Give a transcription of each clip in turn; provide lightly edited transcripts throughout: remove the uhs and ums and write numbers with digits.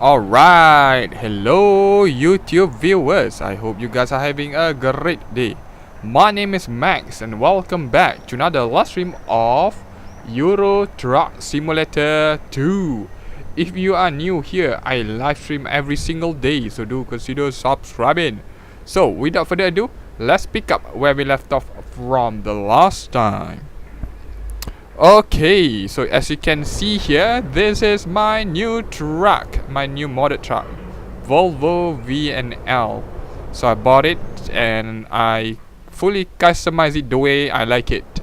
Alright, hello YouTube viewers. I hope you guys are having a great day. My name is Max and welcome back to another live stream of Euro Truck Simulator 2. If you are new here, I live stream every single day, so do consider subscribing. So without further ado, let's pick up where we left off from the last time. Okay, so as you can see here, this is my new truck, my new modded truck, Volvo VNL. So I bought it and I fully customized it the way I like it.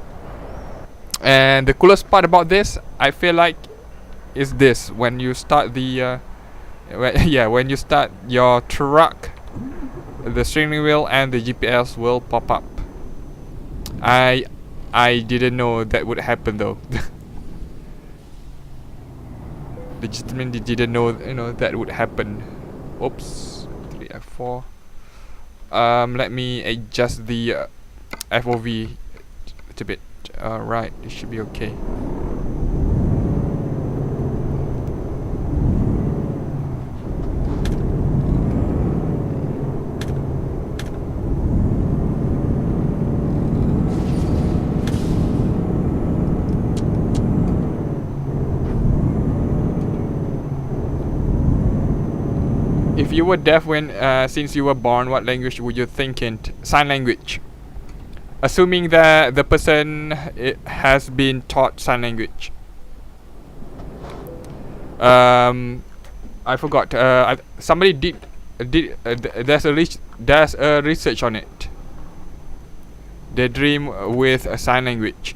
And the coolest part about this, I feel like, is this: when you start the when you start your truck, the steering wheel and the GPS will pop up. I didn't know that would happen though. Legitimately didn't know, that would happen. Oops, 3F4. Let me adjust the FOV a bit. Alright, it should be okay. If you were deaf since you were born, what language would you think in? Sign language. Assuming that the person has been taught sign language. I forgot. Somebody did. There's a research on it. They dream with a sign language.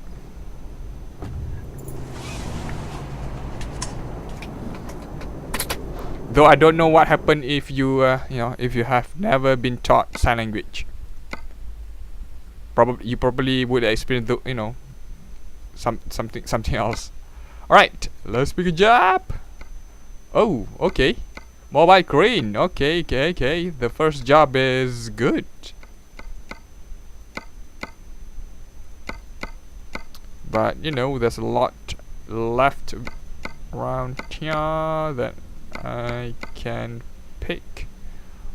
Though I don't know what happened if you, if you have never been taught sign language. You probably would experience the, something else. All right, let's pick a job. Oh, okay. Mobile crane. Okay. The first job is good. But there's a lot left around here that I can pick.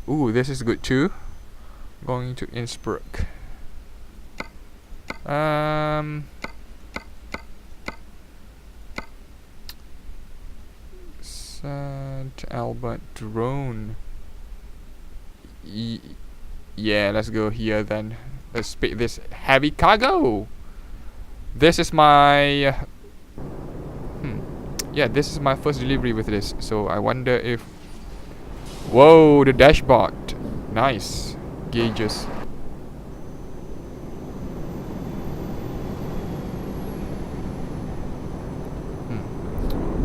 Ooh, this is good too. Going to Innsbruck. St. Albert drone. Yeah, let's go here then. Let's pick this heavy cargo. This is my yeah, this is my first delivery with this, so I wonder if... Whoa, the dashboard. Nice. Gauges.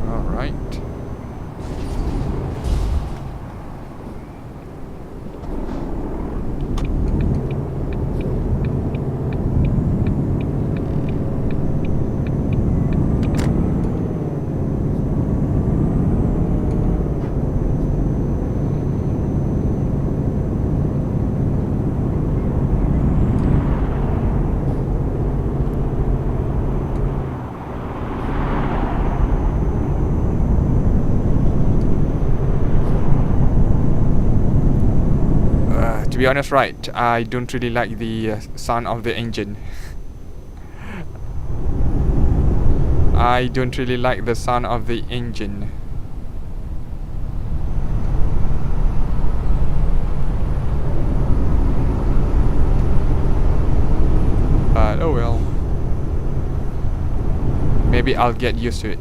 Alright. To be honest, right, I don't really like the sound of the engine. I don't really like the sound of the engine. But oh well. Maybe I'll get used to it.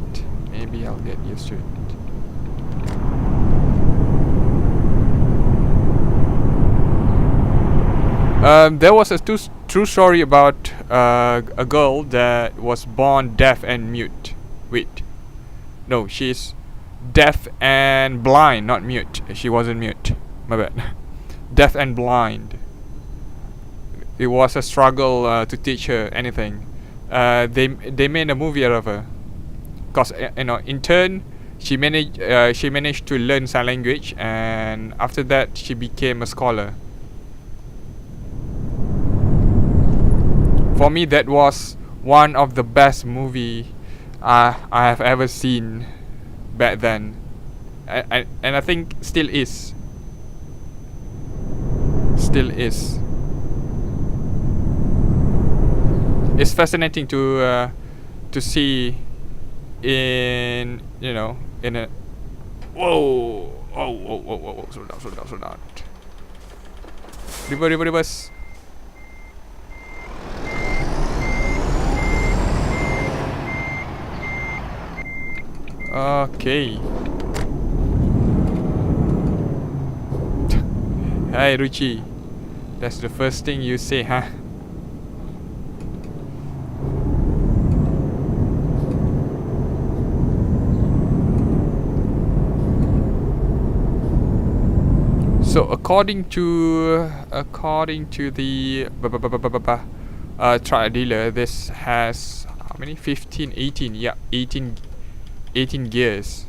There was a true story about a girl that was born deaf and mute. Wait, no, she's deaf and blind, not mute. She wasn't mute. My bad. Deaf and blind. It was a struggle to teach her anything. They made a movie out of her, cause in turn she managed to learn sign language, and after that she became a scholar. For me, that was one of the best movie I have ever seen back then. and I think still is. It's fascinating to see in, you know, in a whoa, oh, slow down. Reverse. Okay. Hi Ruchi. That's the first thing you say, huh? So according to the trial dealer, this has how many? 15, 18, yeah, 18 gears,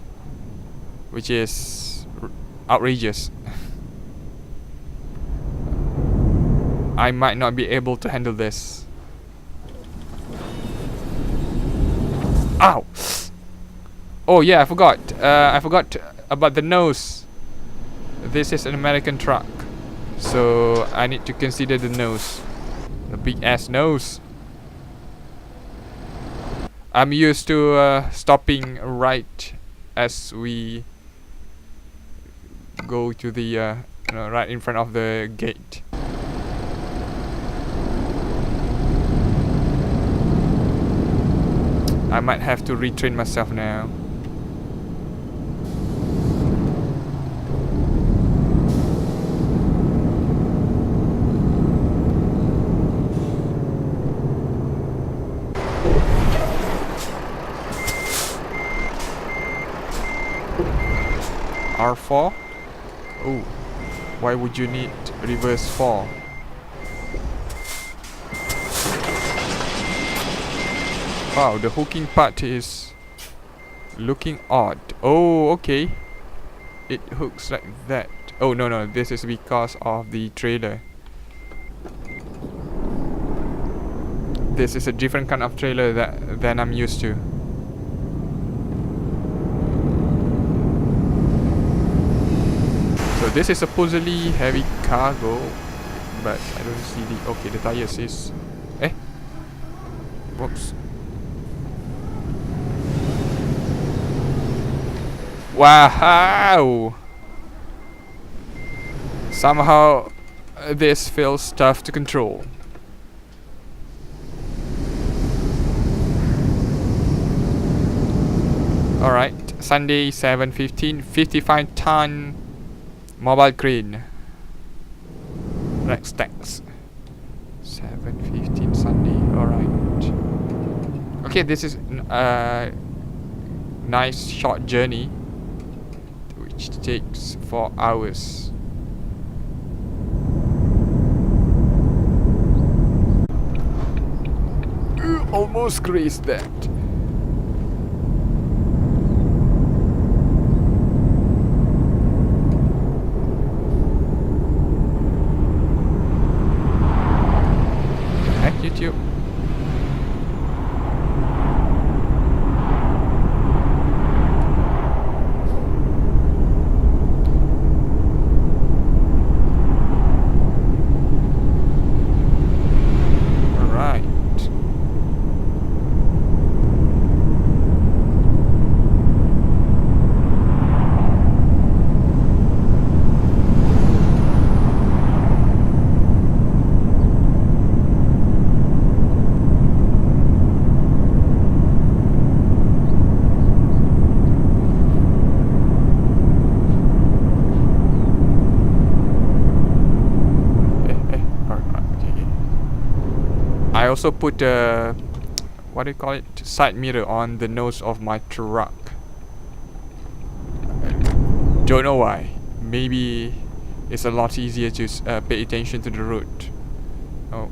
which is outrageous. I might not be able to handle this. Ow! Oh yeah, I forgot about the nose. This is an American truck, so I need to consider the nose. The big ass nose. I'm used to stopping right as we go to the you know, right in front of the gate. I might have to retrain myself now. R4? Oh, why would you need reverse 4? Wow, the hooking part is looking odd. Oh, okay. It hooks like that. Oh, no, this is because of the trailer. This is a different kind of trailer than I'm used to. So this is supposedly heavy cargo, but I don't see the... Okay, the tires is... Whoops. Wow! Somehow this feels tough to control. Alright, Sunday 7:15, 55-ton mobile crane. Next stacks. 7:15 Sunday, alright. Okay, this is a nice short journey, which takes 4 hours. Almost grazed that. Heck, YouTube. I also put a what do you call it, side mirror on the nose of my truck. Don't know why. Maybe it's a lot easier to pay attention to the road. Oh,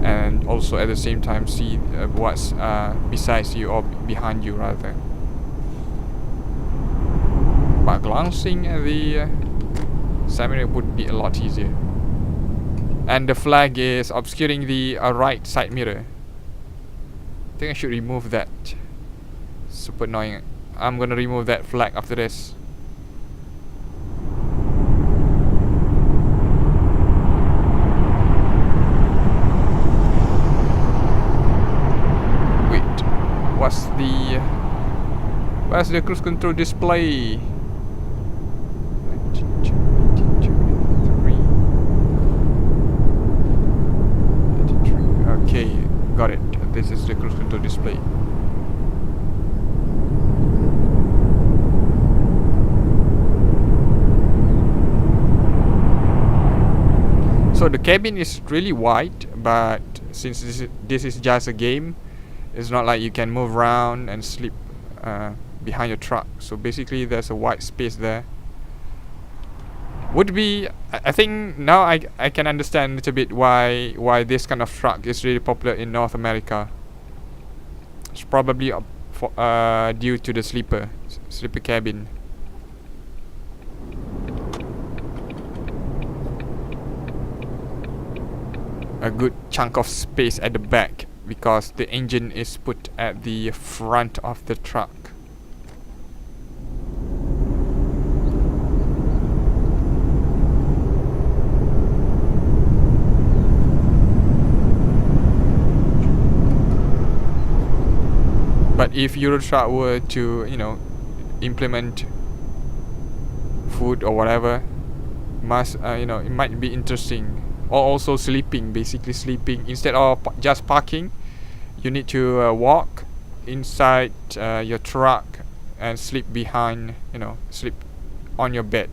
and also at the same time see what's besides you or behind you rather. But glancing at the side mirror would be a lot easier. And the flag is obscuring the right side mirror. I think I should remove that. Super annoying. I'm gonna remove that flag after this. Wait, where's the cruise control display? 92, 83. Okay, got it. This is the cruise control display. So the cabin is really wide, but since this is just a game, it's not like you can move around and sleep behind your truck. So basically there's a wide space there. Would be, I think now I can understand a little bit why this kind of truck is really popular in North America. It's probably due to the sleeper cabin. A good chunk of space at the back because the engine is put at the front of the truck. But if Euro Truck were to, you know, implement food or whatever, you know, it might be interesting. Or also sleeping, basically sleeping. Instead of just parking, you need to walk inside your truck and sleep behind, you know, sleep on your bed.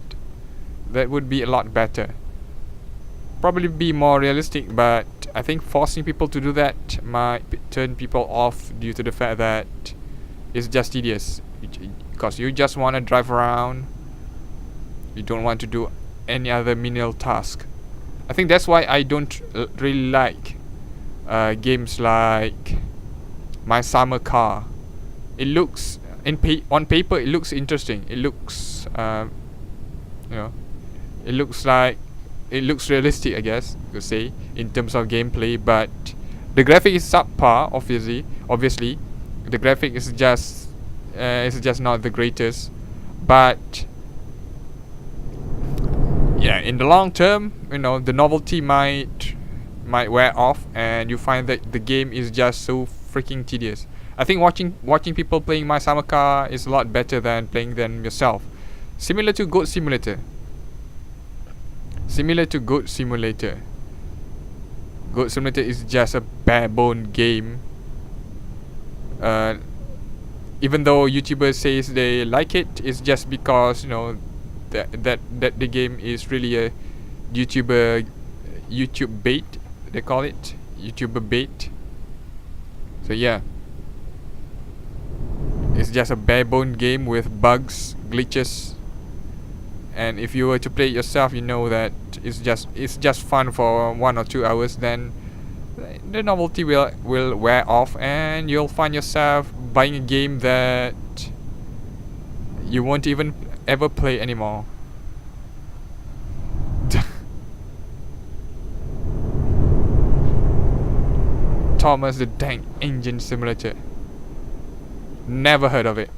That would be a lot better. Probably be more realistic, but I think forcing people to do that might turn people off due to the fact that it's just tedious. Because you just want to drive around. You don't want to do any other menial task. I think that's why I don't really like games like My Summer Car. It looks on paper it looks interesting. It looks you know, it looks realistic, I guess you could say, in terms of gameplay. But the graphic is subpar. Obviously, the graphic is just not the greatest. But yeah, in the long term, you know, the novelty might wear off, and you find that the game is just so freaking tedious. I think watching people playing My Summer Car is a lot better than playing them yourself. Similar to Goat Simulator. Goat Simulator is just a bare-bone game. Even though YouTubers says they like it, it's just because, you know, that the game is really a YouTube bait, they call it YouTuber bait. So yeah, it's just a bare-bone game with bugs, glitches, and if you were to play it yourself, you know that it's just fun for 1 or 2 hours. Then the novelty will wear off, and you'll find yourself buying a game that you won't even ever play anymore. Thomas the Tank Engine Simulator. Never heard of it.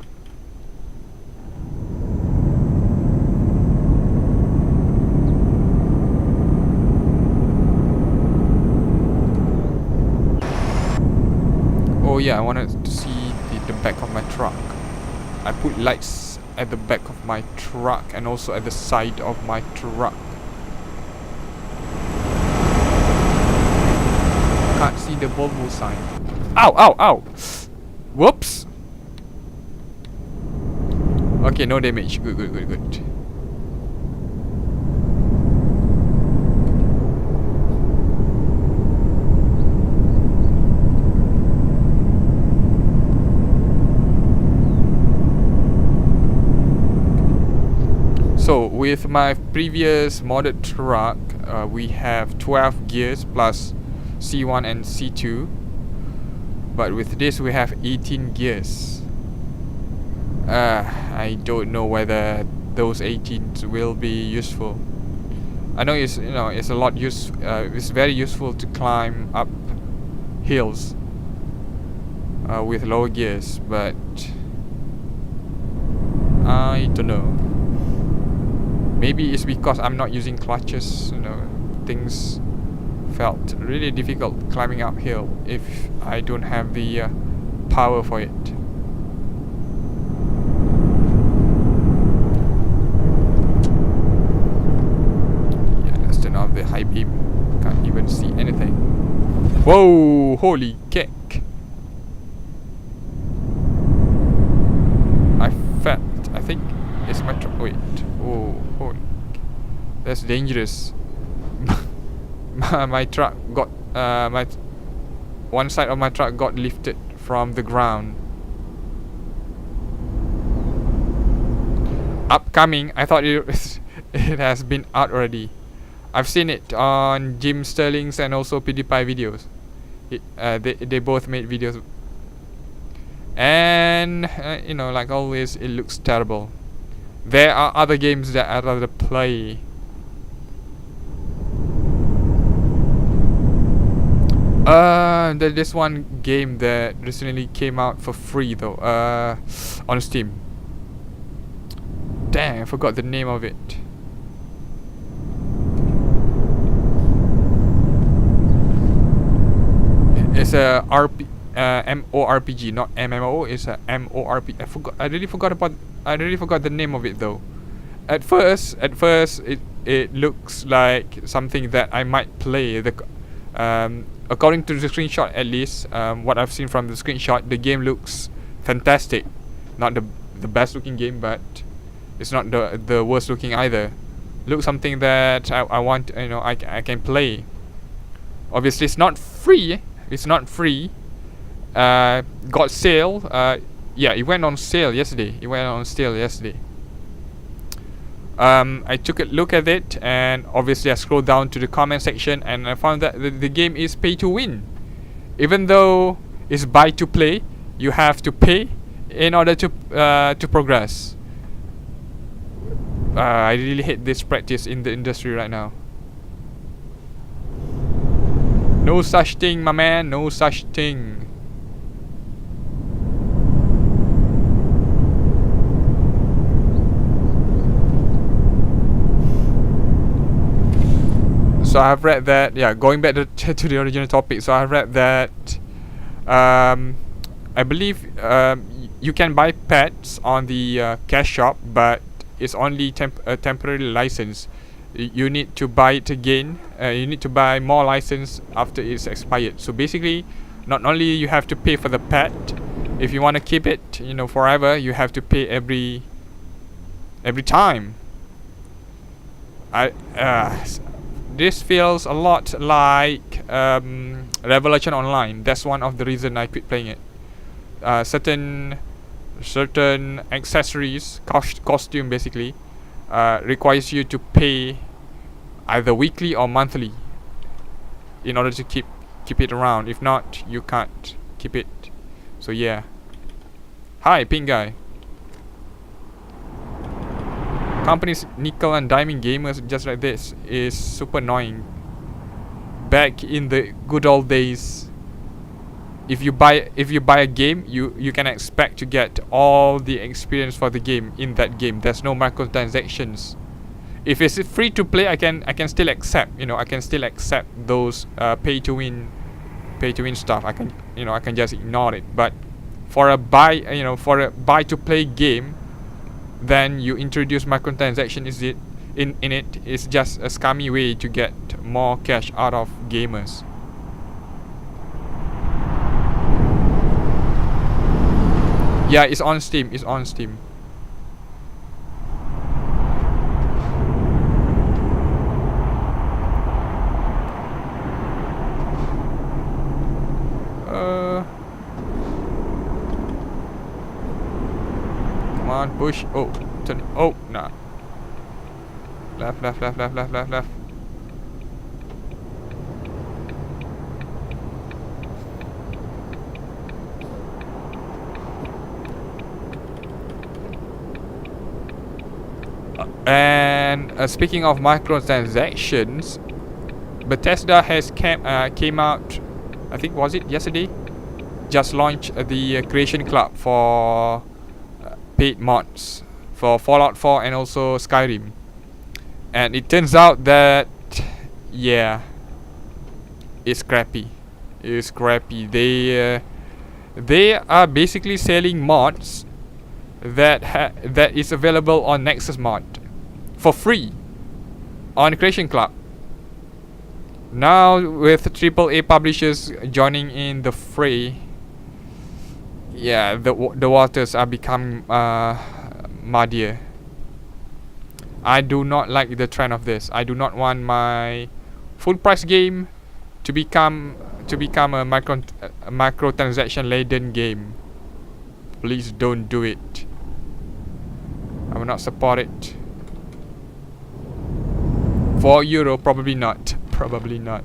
Oh yeah, I wanted to see the back of my truck. I put lights at the back of my truck and also at the side of my truck. Can't see the Volvo sign. Ow, ow, ow! Whoops! Okay, no damage. Good. So with my previous modded truck, we have 12 gears plus C1 and C2, but with this we have 18 gears. I don't know whether those 18s will be useful. I know it's a lot it's very useful to climb up hills with lower gears, but I don't know. Maybe it's because I'm not using clutches, you know, things felt really difficult climbing uphill if I don't have the power for it. Yeah, let's turn off the high beam. Can't even see anything. Whoa, holy cake. I think it's my truck. Wait. Oh, holy. That's dangerous. My truck got one side of my truck got lifted from the ground. Upcoming. I thought it has been out already. I've seen it on Jim Sterling's and also PewDiePie videos. They both made videos. And you know, like always, it looks terrible. There are other games that I'd rather play. There's this one game that recently came out for free though, on Steam. Dang, I forgot the name of it. It's a MORPG, not MMO. It's a MORPG. I really forgot the name of it though. At first, it looks like something that I might play. According to the screenshot, at least, what I've seen from the screenshot, the game looks fantastic. Not the best looking game, but it's not the worst looking either. Looks something that I want. You know, I can play. Obviously, it's not free. It's not free. Got sale. Yeah, it went on sale yesterday. I took a look at it, and obviously I scrolled down to the comment section, and I found that the game is pay to win. Even though it's buy to play, you have to pay in order to progress. I really hate this practice in the industry right now. No such thing, my man. No such thing. So I've read that, yeah, going back to the original topic. So I've read that I believe you can buy pets on the cash shop, but it's only a temporary license. You need to buy it again. You need to buy more license after it's expired. So basically, not only you have to pay for the pet, if you want to keep it, you know, forever, you have to pay every time. This feels a lot like Revelation Online. That's one of the reasons I quit playing it. Certain accessories, costume basically, requires you to pay either weekly or monthly in order to keep it around. If not, you can't keep it. So yeah. Hi, pink guy. Companies nickel and diming gamers just like this is super annoying. Back in the good old days, if you buy a game, you can expect to get all the experience for the game in that game. There's no microtransactions. If it's free to play, I can still accept. You know, I can still accept those pay to win stuff. I can just ignore it. But for a buy to play game, then you introduce microtransaction. In it is just a scummy way to get more cash out of gamers. Yeah, it's on Steam. Come on, push. Oh, turn. Oh, nah. Left. And speaking of microtransactions, Bethesda has came out, I think was it yesterday, just launched the Creation Club for paid mods for Fallout 4 and also Skyrim. And it turns out that, yeah, it's crappy. It's crappy. They are basically selling mods that is available on Nexus Mod for free on Creation Club. Now with AAA publishers joining in the fray, yeah, the waters are becoming muddier. I do not like the trend of this. I do not want my full price game to become a microtransaction laden game. Please don't do it. I will not support it. €4, probably not. Probably not.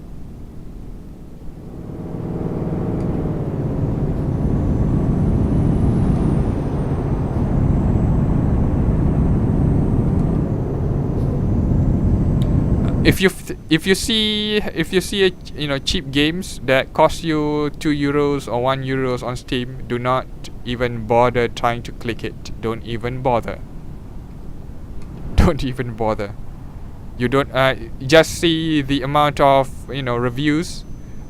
If you see cheap games that cost you €2 or €1 on Steam, do not even bother trying to click it. Don't even bother. Don't even bother. You don't just see the amount of reviews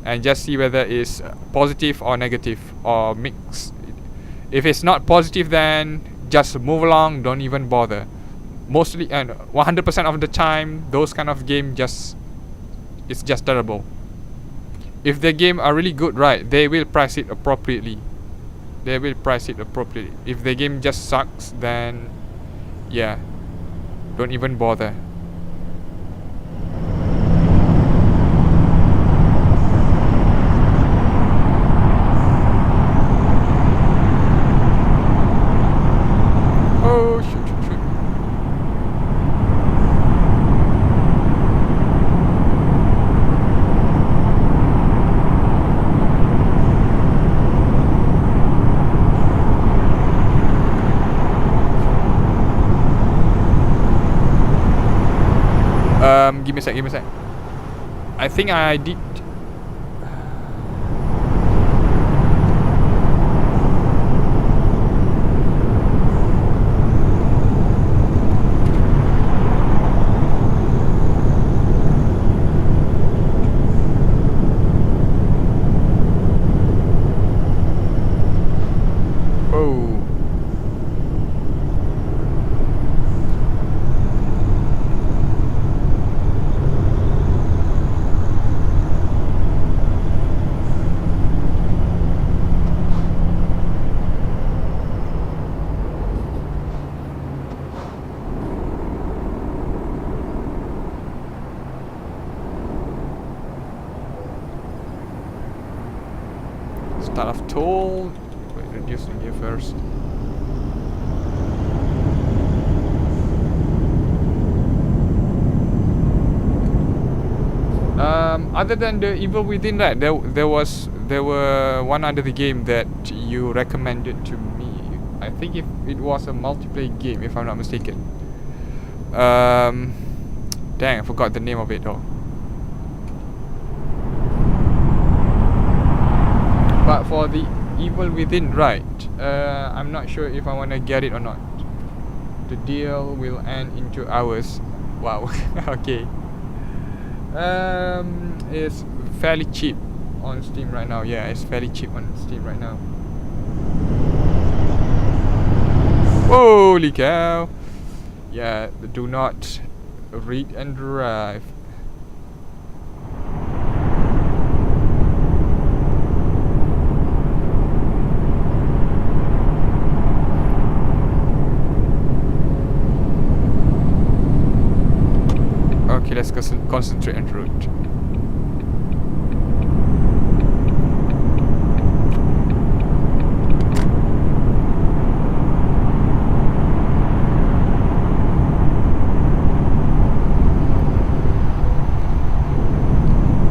and just see whether it's positive or negative or mixed. If it's not positive, then just move along. Don't even bother. Mostly and 100% of the time, those kind of game it's just terrible. If the game are really good, right, they will price it appropriately. They will price it appropriately. If the game just sucks, then yeah, don't even bother. Oh shoot. Give me a sec. I think I did. Start of toll. Wait, reduce the gear first. Other than the Evil Within, right, there were one other game that you recommended to me. I think if it was a multiplayer game, if I'm not mistaken. Dang, I forgot the name of it though. But for the Evil Within, right, I'm not sure if I want to get it or not. The deal will end in 2 hours. Wow. Okay. It's fairly cheap on Steam right now. Yeah, it's fairly cheap on Steam right now. Holy cow. Yeah, do not read and drive. Okay, let's concentrate on route.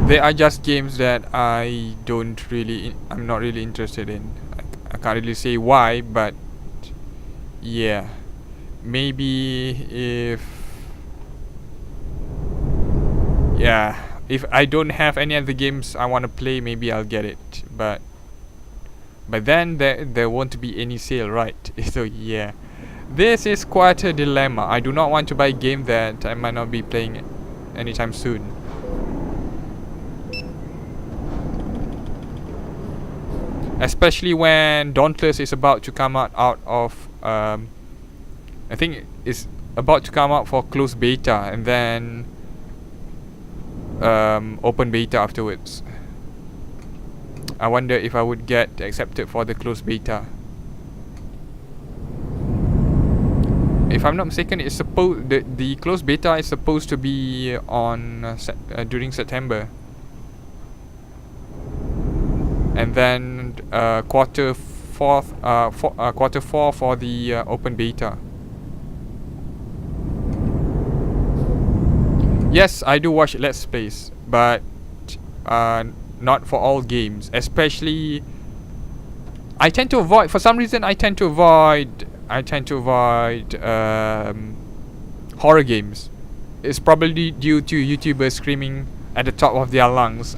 They are just games that I'm not really interested in. I can't really say why, but yeah, maybe if I don't have any other games I want to play, maybe I'll get it. But then there won't be any sale, right? So yeah, This is quite a dilemma. I do not want to buy a game that I might not be playing anytime soon. Especially when Dauntless is about to come out of I think it's about to come out for closed beta and then open beta afterwards. I wonder if I would get accepted for the closed beta. If I'm not mistaken, it's supposed the closed beta is supposed to be on during September, and then quarter four for the open beta. Yes, I do watch Let's Plays, but not for all games. Especially, I tend to avoid. For some reason, I tend to avoid horror games. It's probably due to YouTubers screaming at the top of their lungs.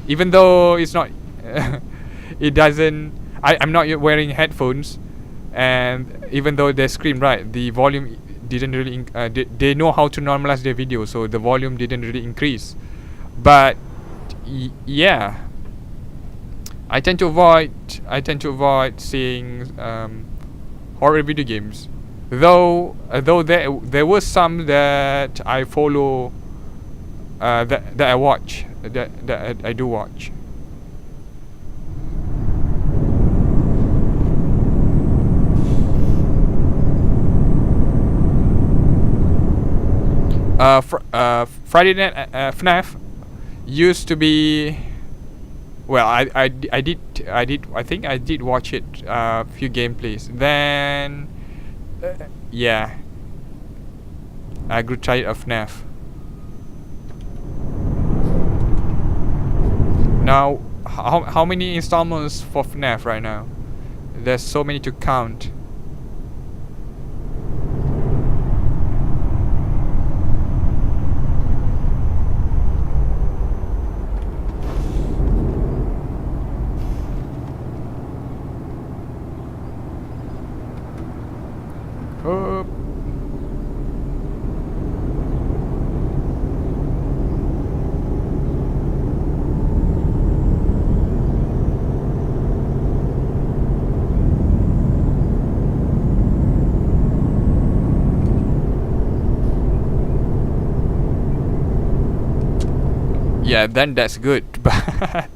Even though it's not, it doesn't. I'm not wearing headphones, and even though they scream, right, the volume didn't really. They know how to normalize their video, so the volume didn't really increase. But yeah, I tend to avoid seeing horror video games. Though there were some that I follow, that I watch, that I do watch. Friday Night FNAF used to be. Well, I think I did watch it few gameplays. Then yeah, I grew tired of FNAF. Now, how many installments for FNAF right now? There's so many to count. Yeah, then that's good. But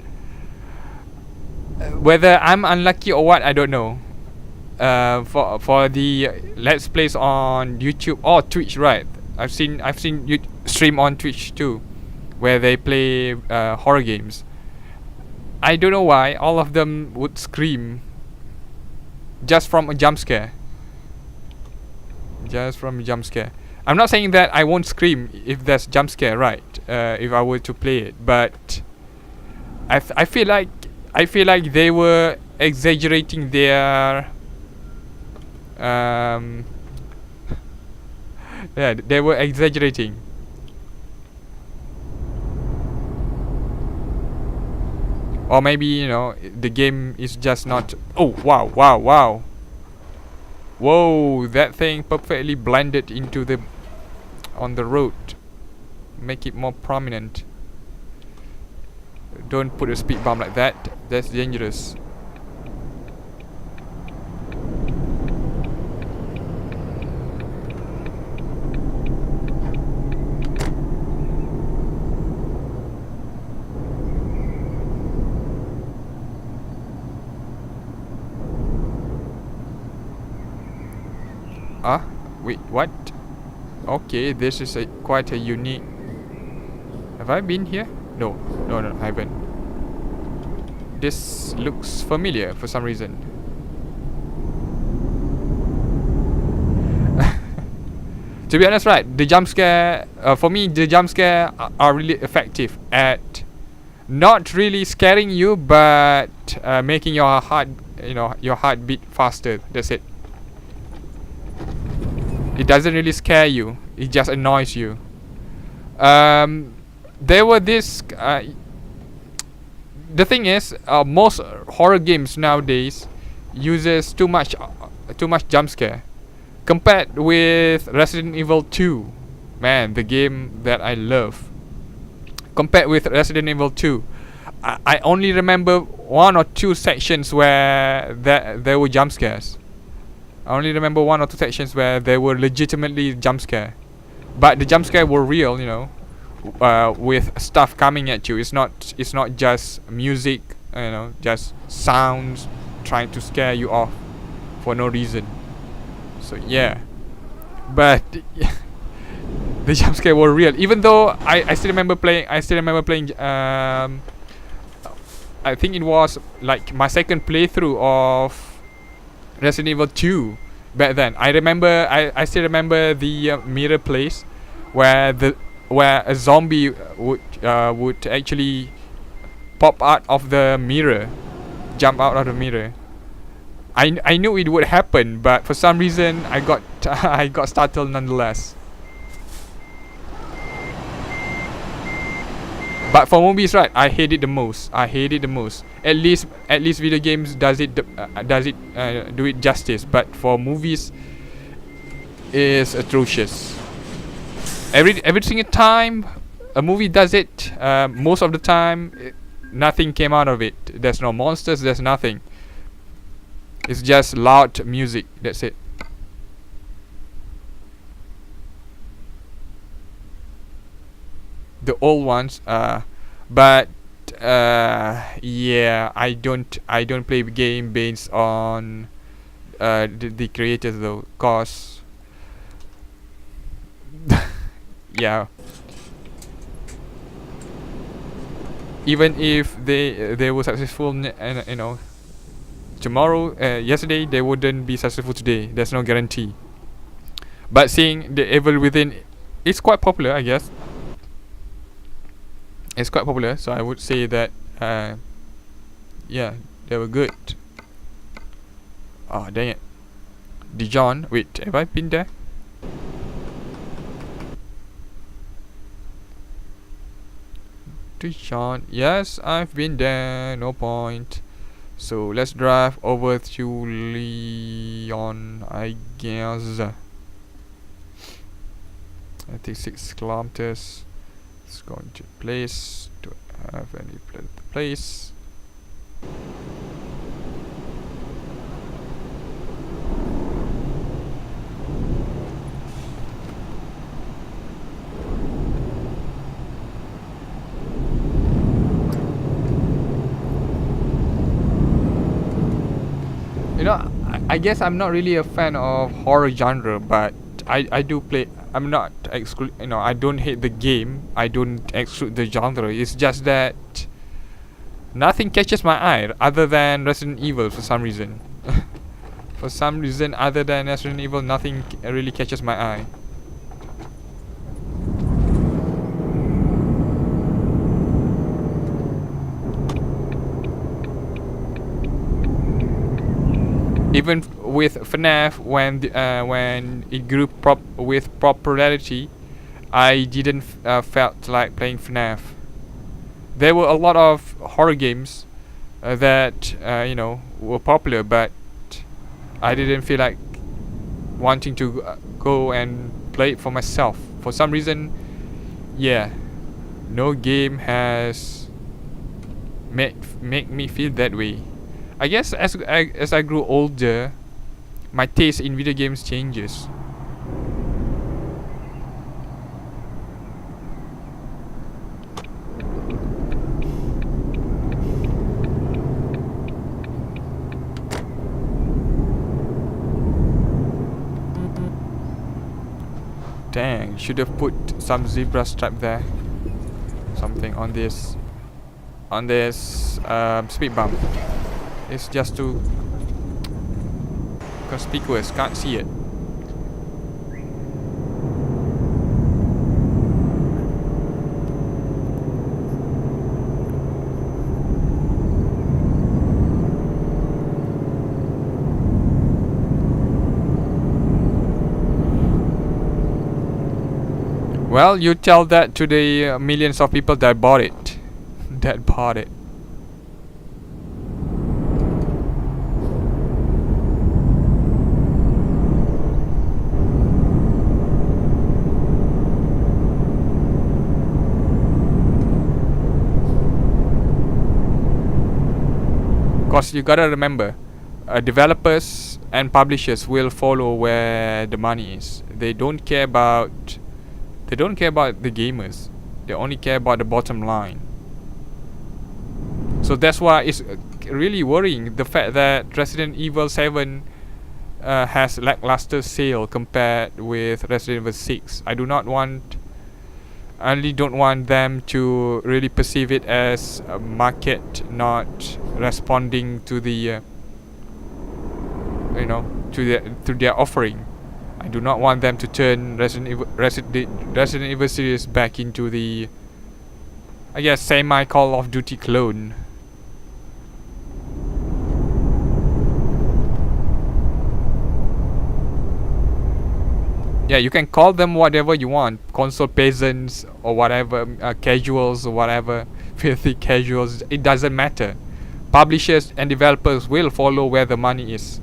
whether I'm unlucky or what, I don't know. For the Let's Plays on YouTube or Twitch, right? I've seen you stream on Twitch too, where they play horror games. I don't know why all of them would scream just from a jump scare. Just from a jump scare. I'm not saying that I won't scream if there's jump scare, right? If I were to play it, but I feel like they were exaggerating their yeah, they were exaggerating. Or maybe, you know, the game is just not. Oh, wow. Whoa, that thing perfectly blended into the on the road. Make it more prominent. Don't put a speed bump like that. That's dangerous. Wait, what? Okay, this is quite a unique. Have I been here? No, I haven't. This looks familiar for some reason. To be honest, right, the jump scare, for me, the jump scare are really effective at not really scaring you, but making your heart, your heart beat faster. That's it. It doesn't really scare you. It just annoys you. There were this. The thing is, most horror games nowadays uses too much jump scare. compared with Resident Evil 2, man, the game that I love. Compared with Resident Evil 2, I only remember 1 or 2 sections where there were jump scares. I only remember 1 or 2 sections where there were legitimately jump scare, but the jump scare were real, you know, with stuff coming at you. It's not just music, you know, just sounds trying to scare you off for no reason. So yeah, but the jump scare were real. Even though I still remember playing. I think it was like my second playthrough of Resident Evil 2 back then. I still remember the mirror place where a zombie would actually pop out of the mirror, jump out of the mirror. I knew it would happen, but for some reason I got I got startled nonetheless. But for movies, right, I hate it the most. At least video games do it justice. But for movies, is atrocious. Every single time a movie does it, most of the time, nothing came out of it. There's no monsters. There's nothing. It's just loud music. That's it. The old ones, but yeah, I don't play game based on the creators though, cause yeah, even if they were successful, and you know, tomorrow, yesterday they wouldn't be successful today. There's no guarantee. But seeing the Evil Within, it's quite popular, I guess. It's quite popular, so I would say that yeah, they were good. Oh dang it, Dijon. Wait, have I been there? Dijon, yes, I've been there. No point. So let's drive over to Lyon, I guess. I think 6 kilometers. It's going to place. Do I have any place? You know, I guess I'm not really a fan of horror genre, but I do play. I'm not exclude. You know, I don't hate the game. I don't exclude the genre. It's just that nothing catches my eye other than Resident Evil for some reason. For some reason, other than Resident Evil, nothing really catches my eye. Even with FNAF, when it grew with popularity, I didn't felt like playing FNAF. There were a lot of horror games that you know, were popular, but I didn't feel like wanting to go and play it for myself. For some reason, yeah, no game has make me feel that way. I guess as I grew older, my taste in video games changes. Dang, should have put some zebra stripe there. Something on this speed bump. It's just too conspicuous, can't see it. Well, you tell that to the millions of people that bought it. That bought it. Cause you gotta remember, developers and publishers will follow where the money is. They don't care about the gamers. They only care about the bottom line. So that's why it's really worrying, the fact that Resident Evil 7 has lackluster sale compared with Resident Evil 6. I really don't want them to really perceive it as a market not responding to the to their offering. I do not want them to turn Resident Evil series back into the, I guess, semi Call of Duty clone. Yeah, you can call them whatever you want, console peasants or whatever, casuals or whatever, filthy casuals. It doesn't matter. Publishers and developers will follow where the money is.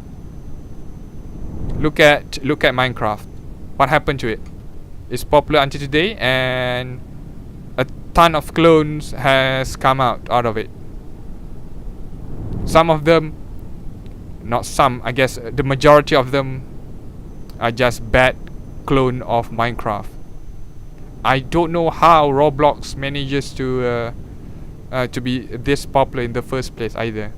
Look at Minecraft. What happened to it? It's popular until today, and a ton of clones has come out of it. Some of them, not some, I guess the majority of them are just bad clone of Minecraft. I don't know how Roblox manages to be this popular in the first place either.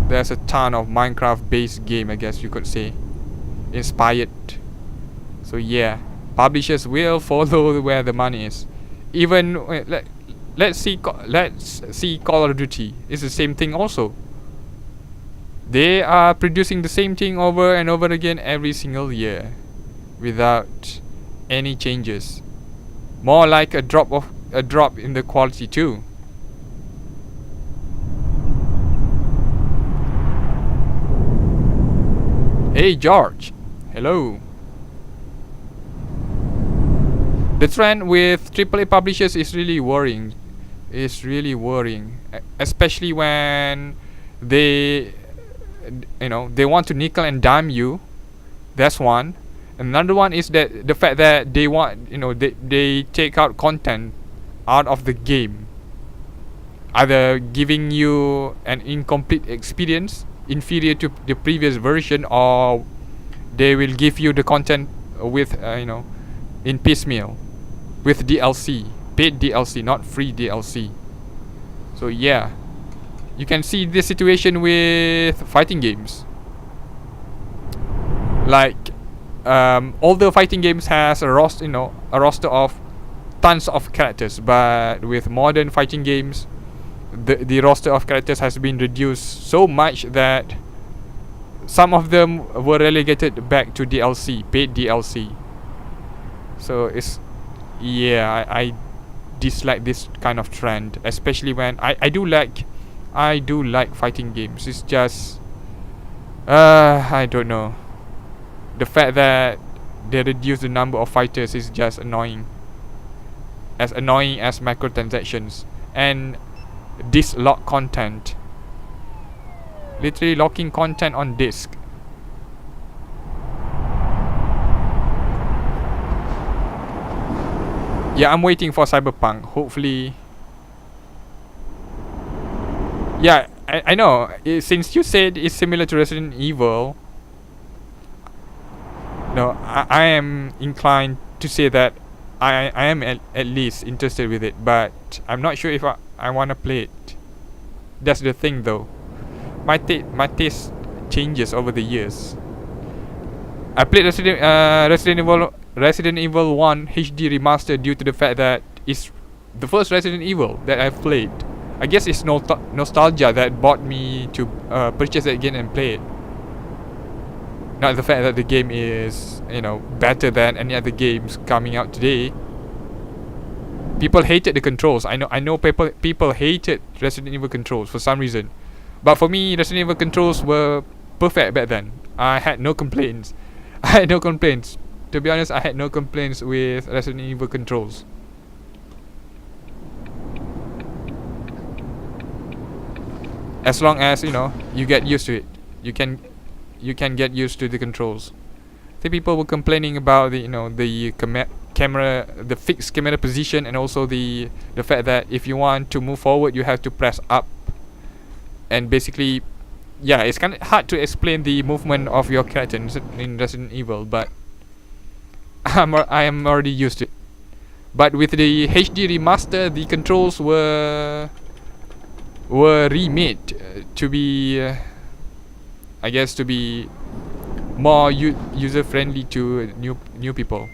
There's a ton of Minecraft based game, I guess you could say, inspired. So yeah, publishers will follow where the money is. Even let's see Call of Duty. It's the same thing also. They are producing the same thing over and over again every single year, without any changes. More like a drop in the quality too. Hey George, hello. The trend with AAA publishers is really worrying. Especially when they want to nickel and dime you. That's one. Another one is that the fact that they want, they take out content out of the game, either giving you an incomplete experience, inferior to the previous version, or they will give you the content with in piecemeal, with DLC, paid DLC, not free DLC. So yeah, you can see this situation with fighting games. Like all the fighting games has a roster of tons of characters, but with modern fighting games, the roster of characters has been reduced so much that some of them were relegated back to DLC, paid DLC. So I dislike this kind of trend, especially when I do like fighting games. It's just I don't know, the fact that they reduce the number of fighters is just annoying. As annoying as microtransactions and disk-lock content, literally locking content on disk. Yeah, I'm waiting for Cyberpunk. Hopefully. Yeah, I know. Since you said it's similar to Resident Evil, no, I am inclined to say that I am at least interested with it, but I'm not sure if I want to play it. That's the thing, though. My taste changes over the years. I played Resident Evil 1 HD remastered due to the fact that it's the first Resident Evil that I've played. I guess it's nostalgia that brought me to purchase it again and play it. Not the fact that the game is, better than any other games coming out today. People hated the controls. I know people hated Resident Evil controls for some reason. But for me, Resident Evil controls were perfect back then. I had no complaints. To be honest, I had no complaints with Resident Evil controls. As long as you get used to it, you can get used to the controls. I think people were complaining about the camera, the fixed camera position, and also the fact that if you want to move forward, you have to press up. And basically, yeah, it's kind of hard to explain the movement of your character in Resident Evil, but I am already used to it. But with the HD remaster, the controls were remade to be, I guess, to be more user friendly to new people.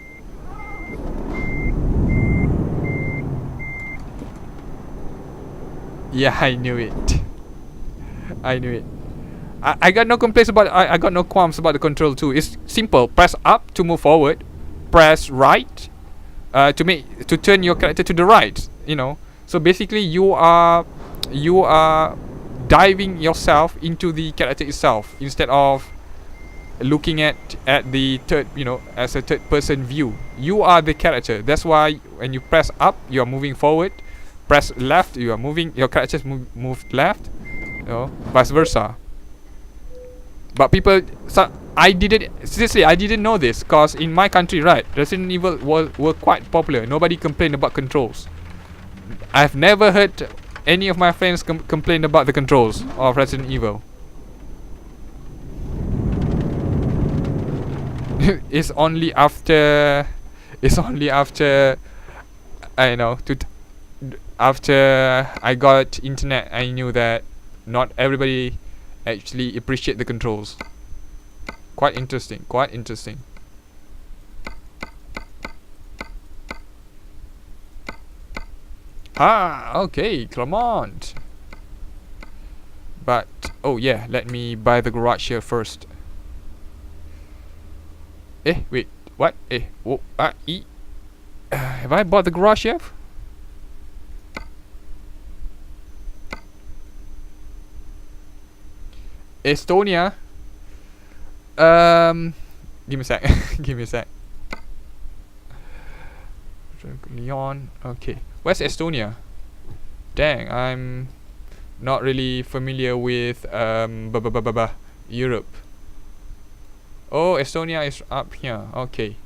Yeah, I knew it. I knew it. I got no complaints about it. I got no qualms about the control too. It's simple. Press up to move forward. Press right to turn your character to the right. You know. So basically, you are diving yourself into the character itself instead of looking at the third, as a third person view. You are the character. That's why when you press up, you are moving forward. Press left, you are moving. Your characters move left. Vice versa. But people, I didn't know this, cause in my country, right, Resident Evil were quite popular. Nobody complained about controls. I've never heard any of my friends complain about the controls of Resident Evil. It's only after after I got internet, I knew that not everybody actually appreciate the controls. Quite interesting. Okay, Clermont. But oh yeah, let me buy the garage here first. Wait, what? Have I bought the garage yet? Estonia. Give me a sec. Give me a sec. Leon. Okay. Where's Estonia? Dang, I'm not really familiar with Europe. Oh, Estonia is up here. Okay.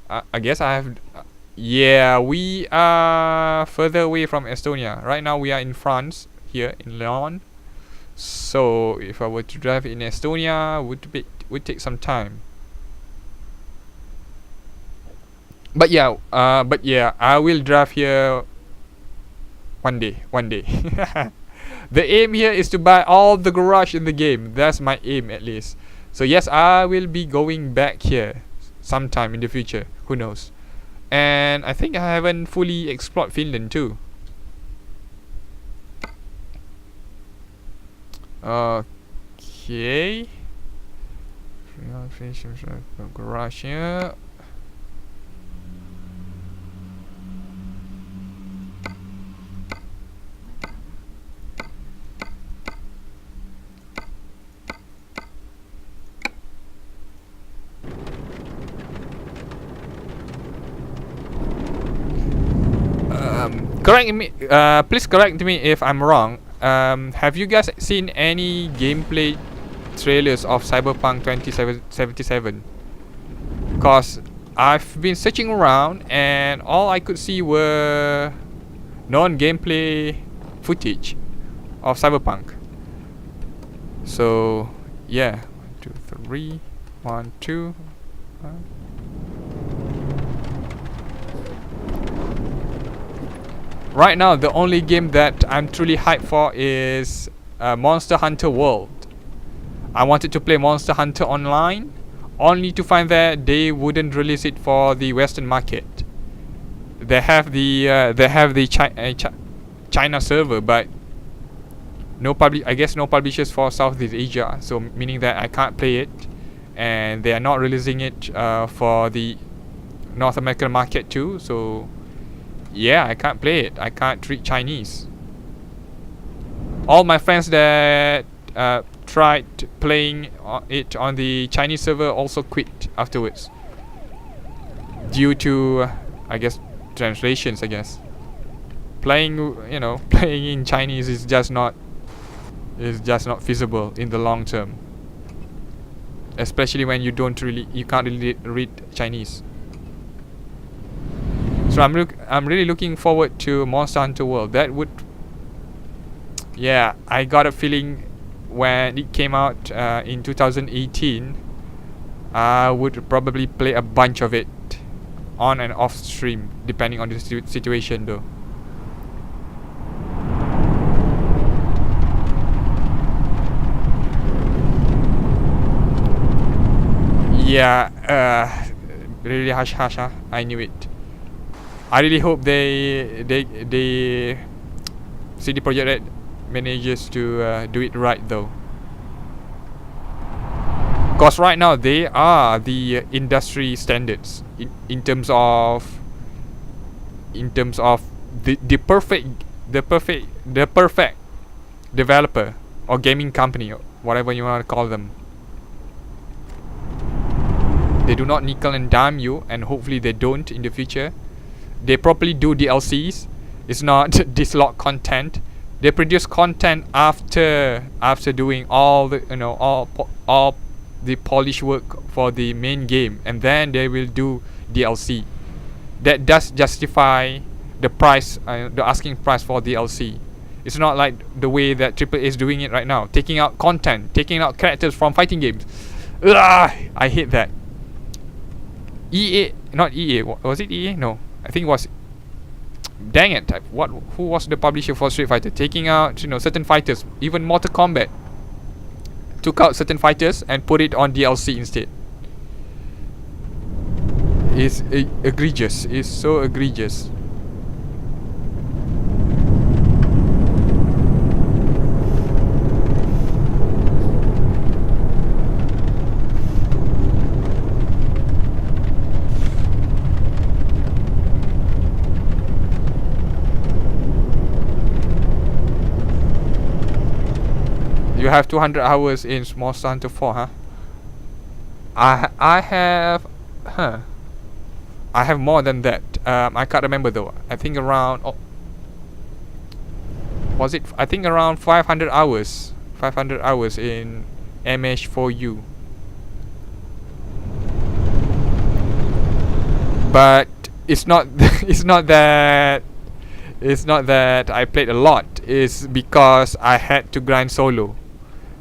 I guess I have. Yeah, we are further away from Estonia. Right now we are in France, here in Lyon. So if I were to drive in Estonia, would take some time. But yeah, I will drive here one day. The aim here is to buy all the garage in the game. That's my aim, at least. So yes, I will be going back here sometime in the future. Who knows? And I think I haven't fully explored Finland too. Okay. Garage here. Please correct me if I'm wrong. Have you guys seen any gameplay trailers of Cyberpunk 2077? Cause I've been searching around and all I could see were non-gameplay footage of Cyberpunk. So yeah, 1, 2, 3, 1, 2. Right now, the only game that I'm truly hyped for is Monster Hunter World. I wanted to play Monster Hunter Online, only to find that they wouldn't release it for the Western market. They have the China server, but I guess no publishers for Southeast Asia. So meaning that I can't play it, and they are not releasing it for the North American market too. So yeah, I can't play it. I can't read Chinese. All my friends that tried playing it on the Chinese server also quit afterwards, due to I guess translations. I guess playing in Chinese is just not feasible in the long term, especially when you can't really read Chinese. So I'm really looking forward to Monster Hunter World. That would, yeah, I got a feeling when it came out in 2018, I would probably play a bunch of it on and off stream depending on the situation though. Yeah, really hush hush, huh? I knew it. I really hope they CD Projekt Red manages to do it right though. Because right now they are the industry standards in terms of the perfect developer or gaming company or whatever you want to call them. They do not nickel and dime you, and hopefully they don't in the future. They properly do DLCs. It's not dislog content. They produce content after doing all the all the polish work for the main game, and then they will do DLC. That does justify the price, the asking price for DLC. It's not like the way that AAA is doing it right now, taking out content, taking out characters from fighting games. Ugh, I hate that. EA, not EA. Was it EA? No, I think it was. Dang it! Who was the publisher for Street Fighter? Taking out certain fighters, even Mortal Kombat. Took out certain fighters and put it on DLC instead. It's egregious. It's so egregious. You have 200 hours in Monster Hunter 4, huh? I have, I have more than that. I can't remember though. I think around, was it? I think around 500 hours. 500 hours in MH4U. But it's not. It's not that. It's not that I played a lot. It's because I had to grind solo.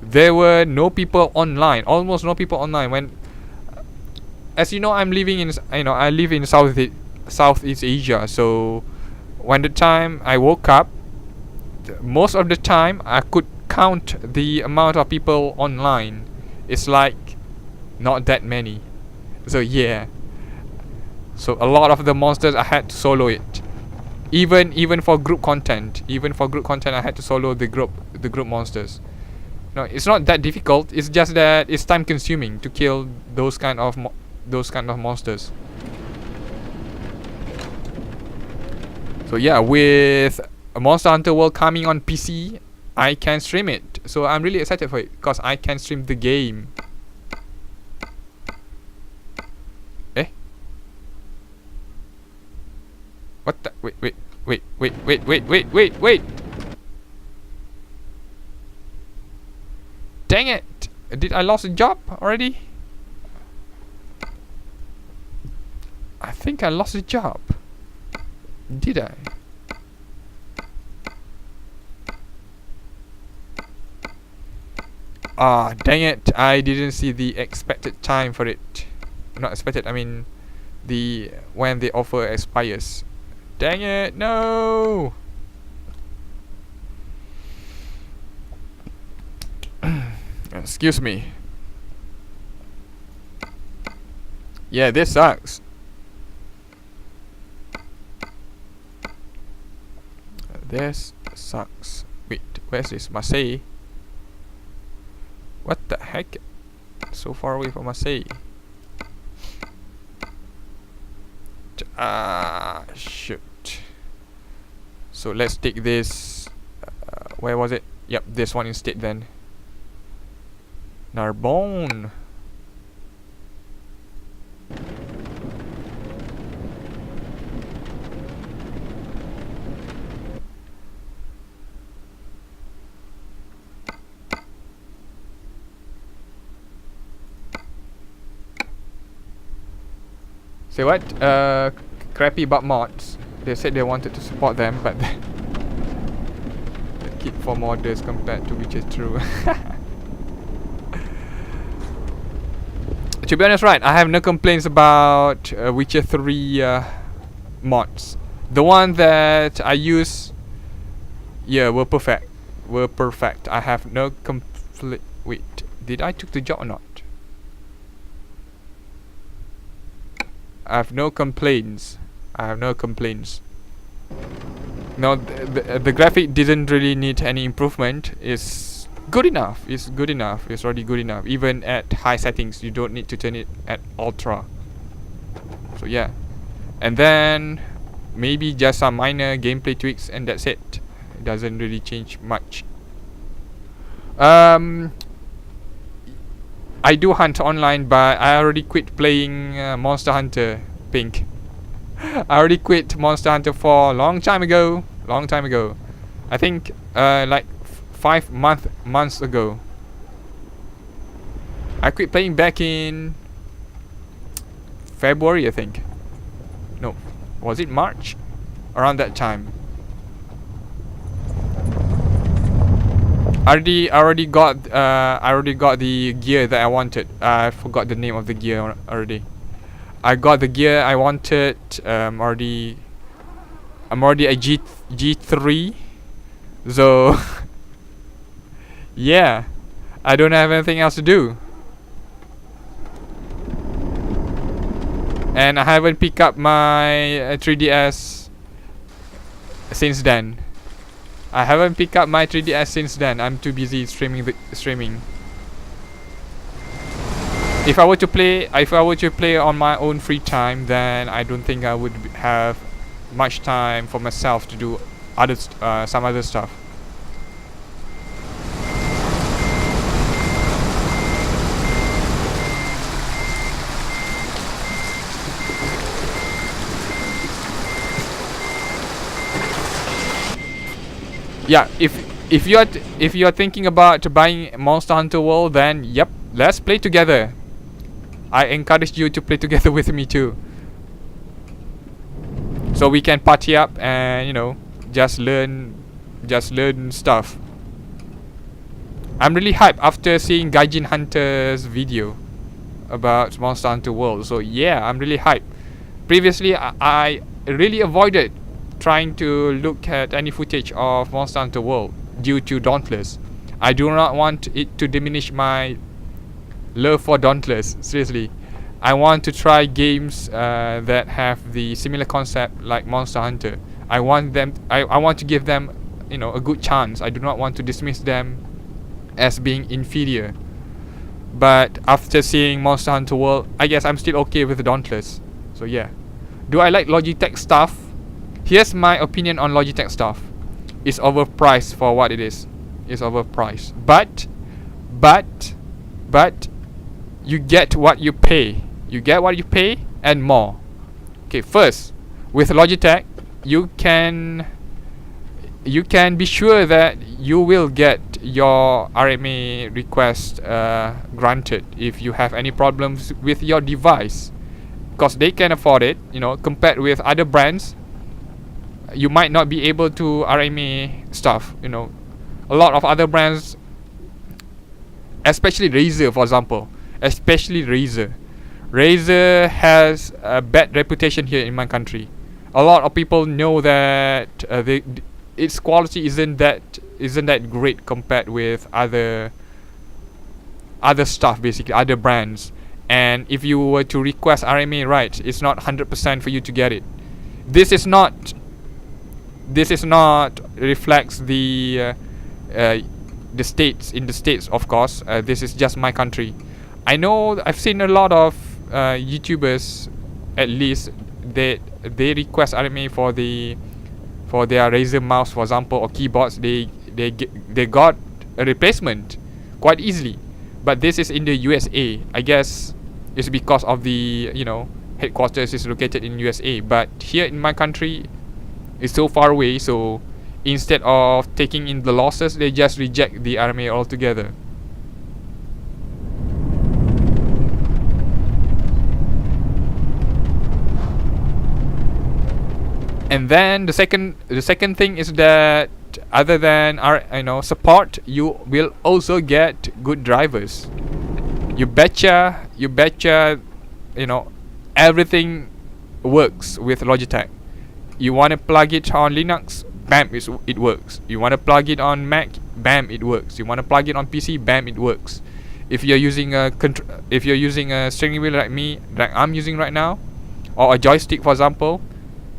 There were no people online, almost no people online. When, as you know, I'm living in, I live in Southeast Asia. So, when the time I woke up, most of the time I could count the amount of people online. It's like not that many. So yeah. So a lot of the monsters I had to solo it. Even for group content, I had to solo the group monsters. No, it's not that difficult. It's just that it's time consuming to kill those kind of monsters. So yeah, with Monster Hunter World coming on PC, I can stream it. So I'm really excited for it because I can stream the game. Eh? What the? Wait. Dang it! Did I lost a job already? I think I lost a job. Did I? Ah, dang it! I didn't see the expected time for it. Not expected, I mean when the offer expires. Dang it, no! Excuse me. Yeah, this sucks. This sucks. Wait, where's this? Marseille? What the heck? So far away from Marseille. Shoot. So let's take this. Where was it? Yep, this one instead then. Narbonne. Say what? crappy about mods. They said they wanted to support them, but they keep 4 modders compared to Witcher 2. To be honest, right, I have no complaints about Witcher 3 mods. The one that I use, yeah, were perfect. I have no complaint. Wait, did I took the job or not? I have no complaints. No, the graphic didn't really need any improvement. It's good enough. It's already good enough. Even at high settings, you don't need to turn it at ultra. So yeah, and then maybe just some minor gameplay tweaks, and that's it. It doesn't really change much. I do hunt online, but I already quit playing Monster Hunter Pink. I already quit Monster Hunter 4 long time ago. I think like 5 months ago. I quit playing back in February, I think. No, was it March? Around that time. I already got the gear that I wanted. I forgot the name of the gear already. I got the gear I wanted. I'm already a G3. So yeah, I don't have anything else to do. And I haven't picked up my 3DS since then. I'm too busy streaming. If I were to play on my own free time, then I don't think I would have much time for myself to do some other stuff. Yeah, if you are thinking about buying Monster Hunter World, then yep, let's play together. I encourage you to play together with me too, so we can party up and, you know, just learn stuff. I'm really hyped after seeing Gaijin Hunter's video about Monster Hunter World. So yeah, I'm really hyped. Previously, I really avoided trying to look at any footage of Monster Hunter World due to Dauntless. I do not want it to diminish my love for Dauntless. Seriously, I want to try games that have the similar concept like Monster Hunter. I want to give them, you know, a good chance. I do not want to dismiss them as being inferior. But after seeing Monster Hunter World, I guess I'm still okay with Dauntless. So yeah. Do I like Logitech stuff? Here's my opinion on Logitech stuff. It's overpriced for what it is. It's overpriced. But you get what you pay. You get what you pay and more. Okay, first, with Logitech, you can be sure that you will get your RMA request granted if you have any problems with your device, because they can afford it. You know, compared with other brands, you might not be able to RMA stuff. You know, a lot of other brands, especially Razer, for example. Razer has a bad reputation here in my country. A lot of people know that its quality isn't that great compared with other stuff, basically other brands. And if you were to request RMA rights, it's not 100% for you to get it. This is not reflects the states, in the states, of course. This is just my country. I know I've seen a lot of YouTubers, at least they request RMA for their Razer mouse, for example, or keyboards. They got a replacement quite easily. But this is in the USA. I guess it's because of the, you know, headquarters is located in USA. But here in my country, it's so far away. So instead of taking in the losses, they just reject the RMA altogether. And then the second thing is that other than our support, you will also get good drivers. You betcha everything works with Logitech. You want to plug it on Linux, bam, it works. You want to plug it on Mac, bam, it works. You want to plug it on PC, bam, it works. If you're using a steering wheel like I'm using right now, or a joystick for example,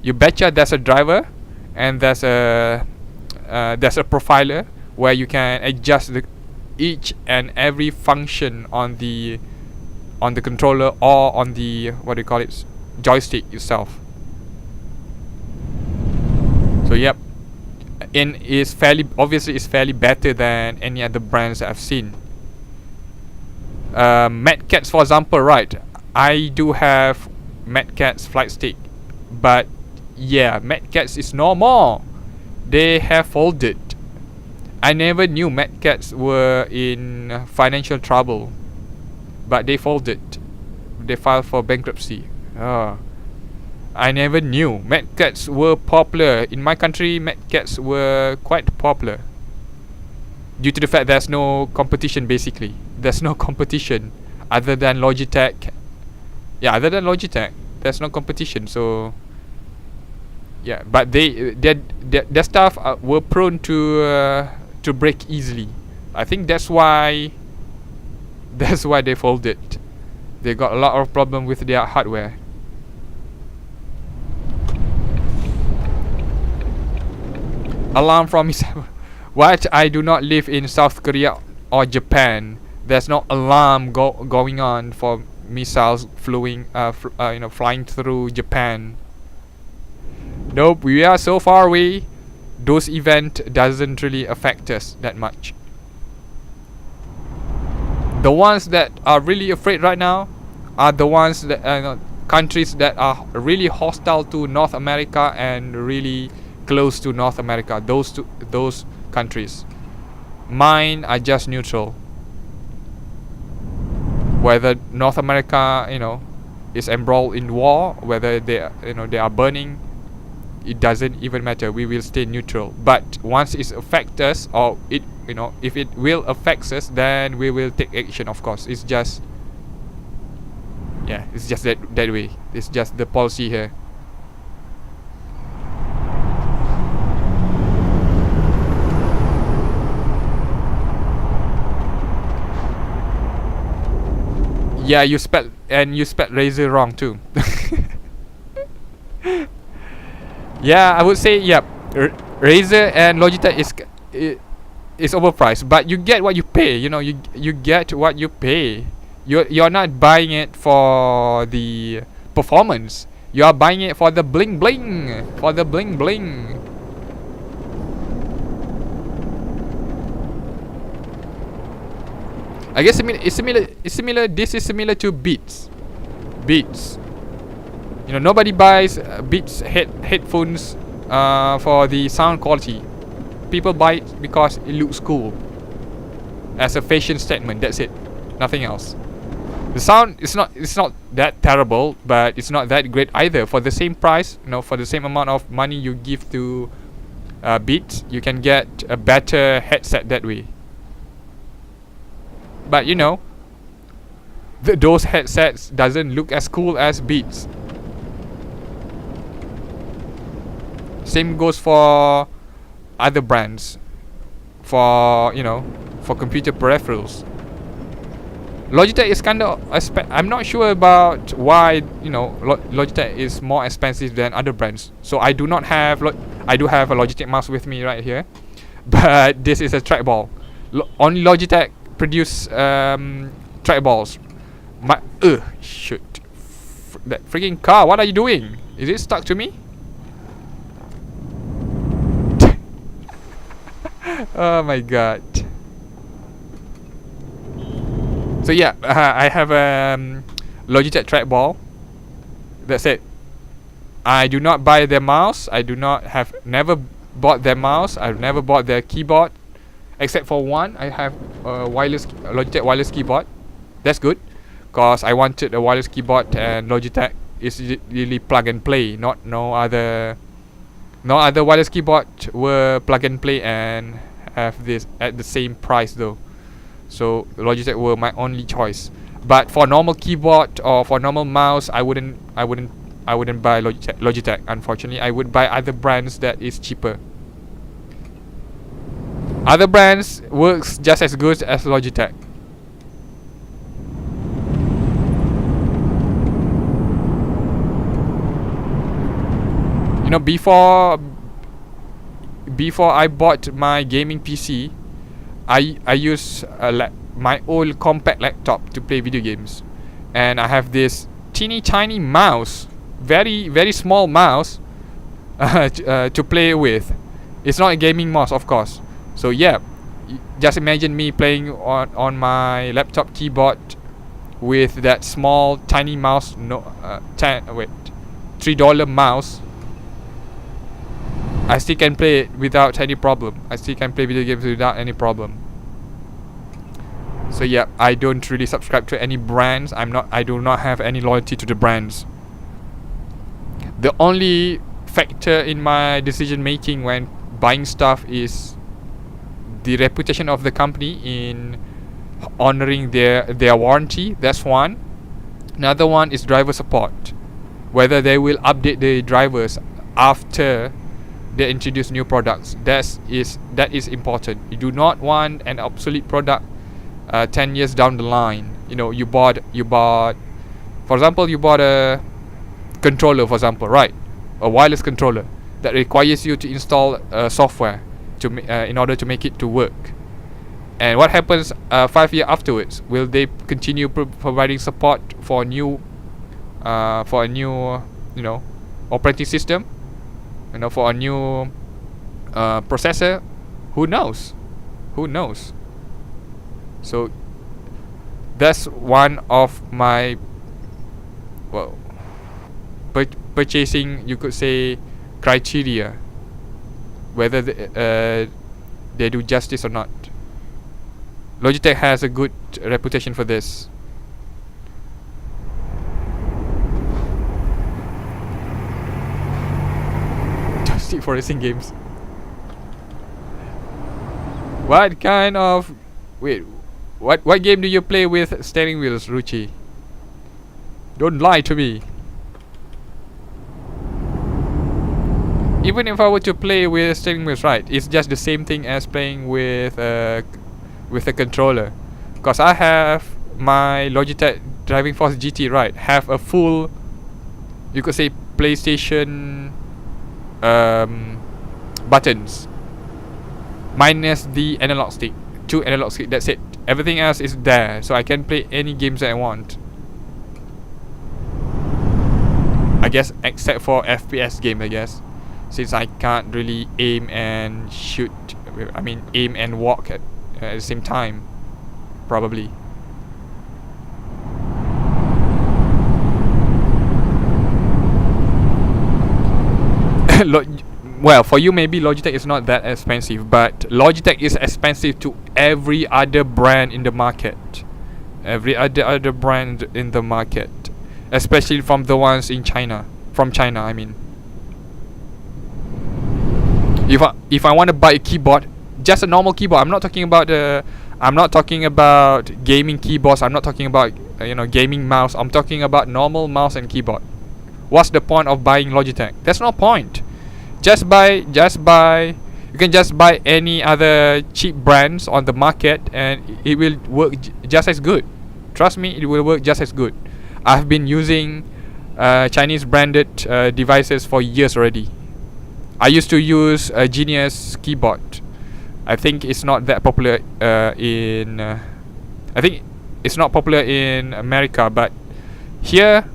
you betcha there's a driver and there's a profiler where you can adjust each and every function on the controller or on the joystick itself. So yep, it's fairly better than any other brands that I've seen. Medcats for example, right? I do have Medcats flight stick, but yeah, Medcats is no more. They have folded. I never knew Medcats were in financial trouble, but they folded. They filed for bankruptcy. I never knew Medcats were popular in my country. Medcats were quite popular due to the fact there's no competition. Basically, there's no competition other than Logitech. Yeah, other than Logitech, there's no competition. So yeah, but their stuff were prone to break easily. I think that's why they folded. They got a lot of problem with their hardware. Alarm from missile. What? I do not live in South Korea or Japan. There's no alarm going on for missiles flying through Japan. Nope, we are so far away. Those event doesn't really affect us that much. The ones that are really afraid right now are the ones that countries that are really hostile to North America and really close to North America. Those countries. Mine are just neutral. Whether North America, is embroiled in war, whether they are burning, it doesn't even matter. We will stay neutral. But once it affects us, or if it will affect us, then we will take action. Of course, it's just that way. It's just the policy here. Yeah, you spelled razor wrong too. Yeah, I would say Razer and Logitech is overpriced, but you get what you pay. You get what you pay. You're not buying it for the performance. You are buying it for the bling bling. I guess it's similar. This is similar to Beats. Nobody buys Beats headphones for the sound quality. People buy it because it looks cool, as a fashion statement. That's it. Nothing else. The sound it's not that terrible, but it's not that great either. For the same price, for the same amount of money you give to Beats, you can get a better headset that way. But those headsets doesn't look as cool as Beats. Same goes for other brands, for computer peripherals. Logitech is kind of I'm not sure about why Logitech is more expensive than other brands. So I do have a Logitech mouse with me right here, but this is a trackball. Only Logitech produce trackballs. Shoot, that freaking car! What are you doing? Is it stuck to me? Oh my god. So yeah, I have a Logitech trackball. That's it. I do not buy their mouse. Never bought their mouse. I've never bought their keyboard, except for one. I have a Logitech wireless keyboard. That's good, cause I wanted a wireless keyboard, and Logitech is really plug and play, no other No other wireless keyboard were plug and play and have this at the same price though. So Logitech were my only choice. But for normal keyboard or for normal mouse, I wouldn't buy Logitech. Unfortunately, I would buy other brands that is cheaper. Other brands works just as good as Logitech. You know, before I bought my gaming PC, I use my old compact laptop to play video games, and I have this teeny tiny mouse, very very small mouse to play with. It's not a gaming mouse, of course. So yeah, just imagine me playing on my laptop keyboard with that small tiny mouse. No, $3 mouse. I still can play it without any problem. I still can play video games without any problem. So yeah, I don't really subscribe to any brands. I do not have any loyalty to the brands. The only factor in my decision making when buying stuff is the reputation of the company in honoring their warranty. That's one. Another one is driver support, whether they will update the drivers after they introduce new products. That is important. You do not want an obsolete product 10 years down the line. You know, you bought for example, you bought a controller, for example, right? A wireless controller that requires you to install software in order to make it to work. And what happens 5 years afterwards? Will they continue providing support for a new operating system? For a new processor? Who knows? So that's one of my purchasing, you could say, criteria, whether they do justice or not. Logitech has a good reputation for this. Just for racing games. What kind of what game do you play with steering wheels, Ruchi? Don't lie to me. Even if I were to play with steering wheels, right, it's just the same thing as playing with a controller. Because I have my Logitech Driving Force GT, right, have a full, you could say, PlayStation buttons, minus the analog stick, 2 analog stick. That's it. Everything else is there, so I can play any games that I want. I guess, except for FPS game, I guess, since I can't really aim and shoot. I mean, aim and walk at the same time, probably. Well, for you maybe Logitech is not that expensive, but Logitech is expensive to every other brand in the market. Every other brand in the market, especially from the ones in China. From China, I mean. If I want to buy a keyboard, just a normal keyboard. I'm not talking about gaming keyboards. I'm not talking about gaming mouse. I'm talking about normal mouse and keyboard. What's the point of buying Logitech? There's no point. Just buy. You can just buy any other cheap brands on the market, and it will work just as good. Trust me, it will work just as good. I've been using Chinese branded devices for years already. I used to use a Genius keyboard. I think it's not that popular in America, but here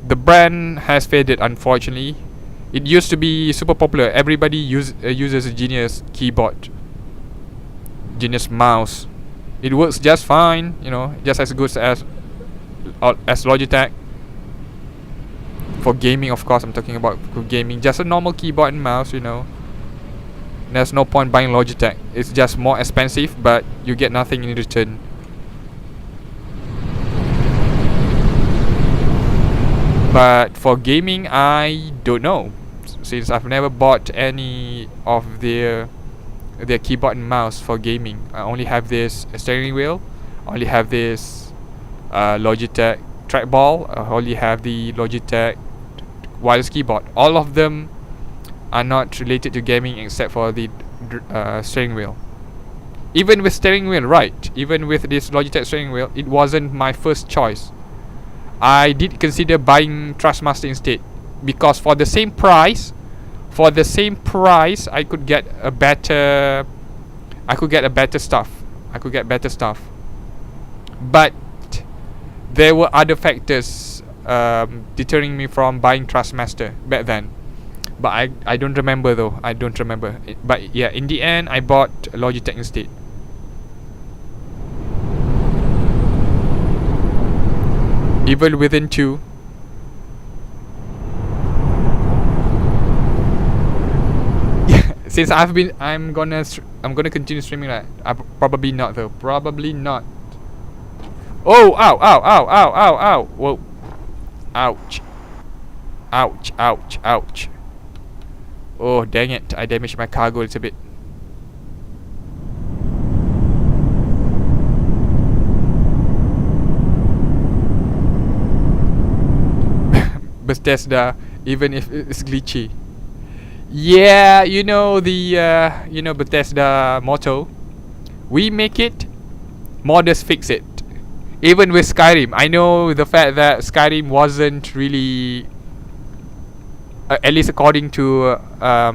the brand has faded, unfortunately. It used to be super popular. Everybody uses a Genius keyboard, Genius mouse. It works just fine, just as good as Logitech. For gaming, of course, I'm talking about gaming. Just a normal keyboard and mouse, There's no point buying Logitech. It's just more expensive, but you get nothing in return. But for gaming, I don't know. since I've never bought any of their keyboard and mouse for gaming. I only have this steering wheel, only have this Logitech trackball, I only have the Logitech wireless keyboard. All of them are not related to gaming except for the steering wheel. Even with steering wheel, right? Even with this Logitech steering wheel, it wasn't my first choice. I did consider buying Trustmaster instead, because for the same price, I could get a better stuff. But there were other factors deterring me from buying Trustmaster back then. But I don't remember though. But yeah, in the end, I bought Logitech instead. Evil Within 2. Since I'm gonna continue streaming that. Probably not though. Probably not. Oh, ow, ow, ow, ow, ow, ow. Whoa. Ouch. Ouch, ouch, ouch. Oh, dang it. I damaged my cargo a little bit. Bethesda, even if it's glitchy. Yeah, you know the Bethesda motto. We make it, modders fix it. Even with Skyrim, I know the fact that Skyrim wasn't really, at least according to a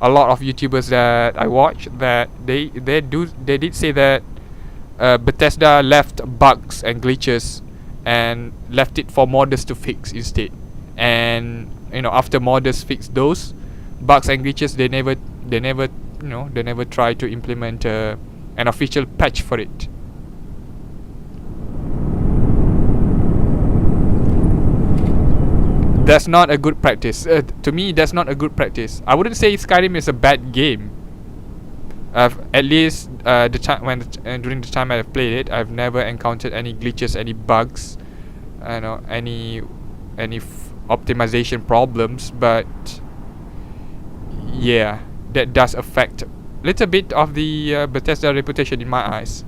lot of YouTubers that I watch, that they did say that Bethesda left bugs and glitches and left it for modders to fix instead. And after modders fix those bugs and glitches, they never try to implement an official patch for it. That's not a good practice. To me, that's not a good practice. I wouldn't say Skyrim is a bad game. At least during the time I've played it, I've never encountered any glitches, any bugs, any optimization problems. But yeah, that does affect a little bit of the Bethesda reputation in my eyes.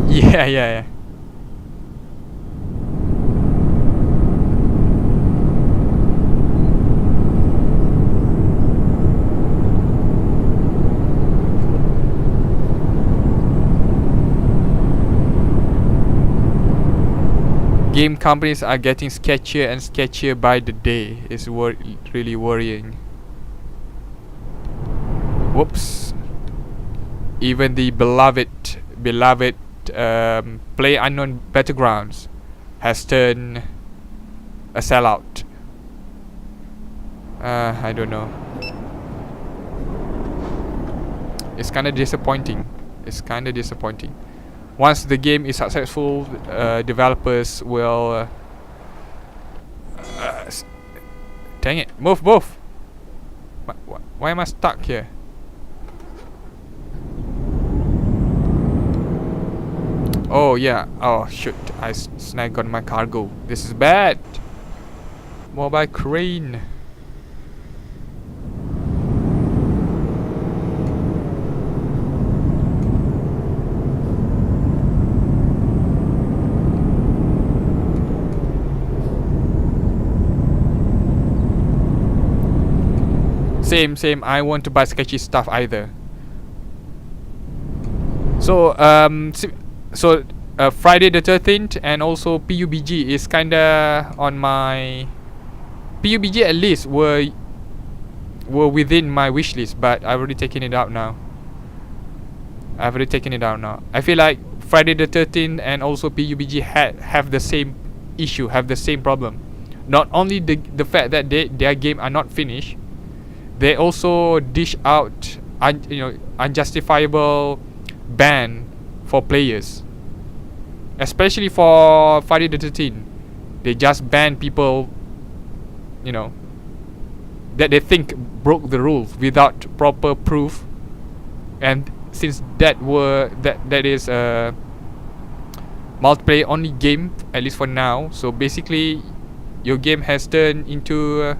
Yeah. Game companies are getting sketchier and sketchier by the day. It's really worrying. Whoops. Even the beloved PlayerUnknown Battlegrounds has turned a sellout. I don't know. It's kind of disappointing. Once the game is successful, developers will dang it, move. Why am I stuck here? Oh yeah. Oh shoot, I snagged on my cargo. This is bad. Mobile crane. Same. I want to buy sketchy stuff either. So Friday the 13th and also PUBG is kinda on my. PUBG at least were within my wish list, but I've already taken it out now. I feel like Friday the 13th and also PUBG have the same issue, have the same problem. Not only the fact that their game are not finished, they also dish out unjustifiable ban for players. Especially for Friday the 13th, they just ban people, that they think broke the rules without proper proof. And since that is multiplayer only game, at least for now. So basically, your game has turned into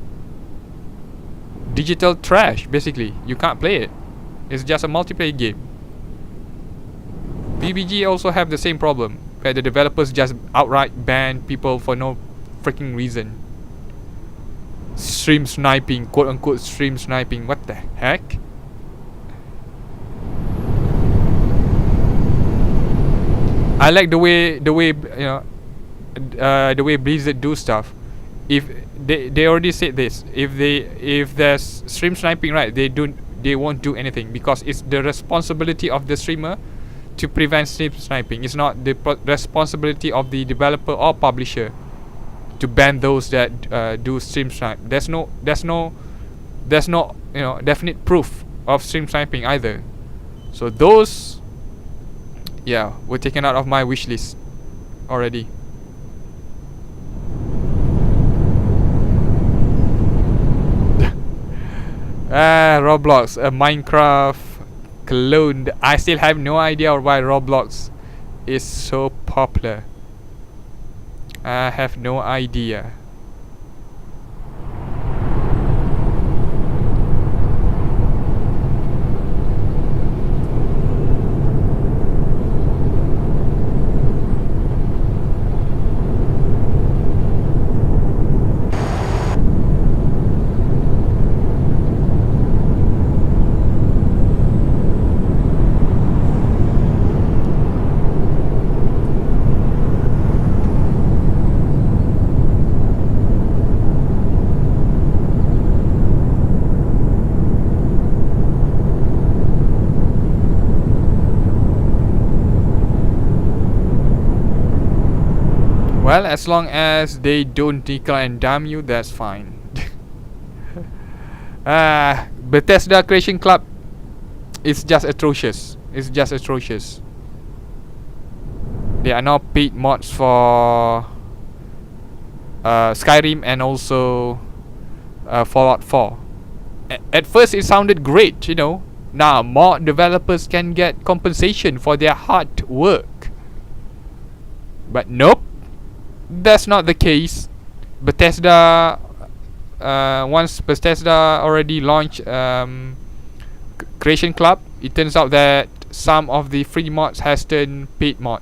digital trash. Basically, you can't play it. It's just a multiplayer game. PUBG also have the same problem, where the developers just outright ban people for no freaking reason. Stream sniping, quote unquote stream sniping. What the heck? I like the way you know, the way Blizzard do stuff. If they already said this, if there's stream sniping, right, they won't do anything, because it's the responsibility of the streamer to prevent stream sniping. It's not the responsibility of the developer or publisher to ban those that do stream snipe. There's no you know, definite proof of stream sniping either. So those, yeah, were taken out of my wish list already. Roblox, a Minecraft clone. I still have no idea why Roblox is so popular. I have no idea. Well, as long as they don't nickel and dime you, that's fine. Bethesda Creation Club is just atrocious. It's just atrocious. There are now paid mods for Skyrim and also Fallout 4. At first it sounded great, you know. Now mod developers can get compensation for their hard work. But nope. That's not the case. Bethesda, once Bethesda already launched Creation Club, it turns out that some of the free mods has turned paid mod.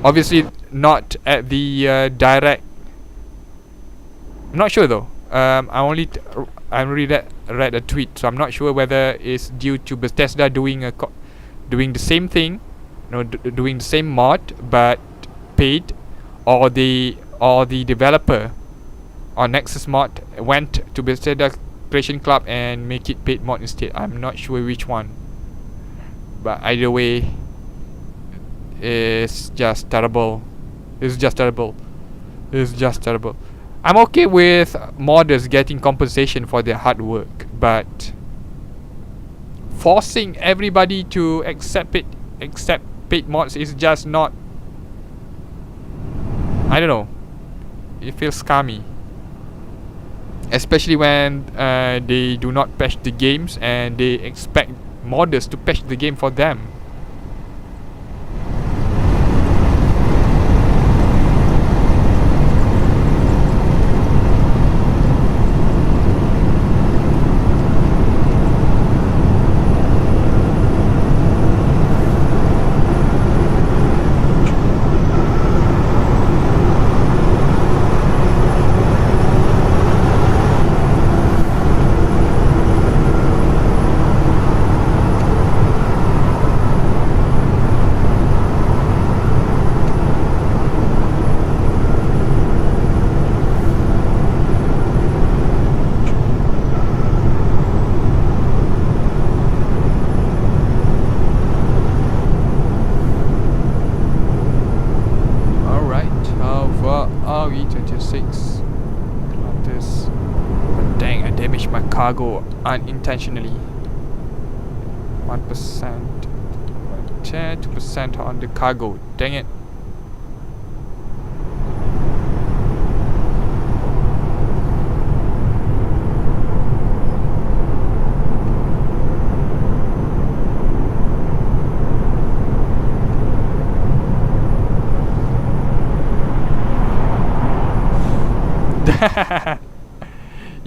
Obviously not at the direct. I'm not sure though. I only read a tweet, so I'm not sure whether it's due to Bethesda doing the same thing, you know, doing the same mod but paid, or the developer or Nexus mod went to Bethesda Creation Club and make it paid mod instead. I'm not sure which one, but either way, it's just terrible. It's just terrible. It's just terrible. I'm okay with modders getting compensation for their hard work, but forcing everybody to accept paid mods is just not. I don't know. It feels scummy, especially when they do not patch the games and they expect modders to patch the game for them. Cargo unintentionally. 1%, 2% on the cargo. Dang it.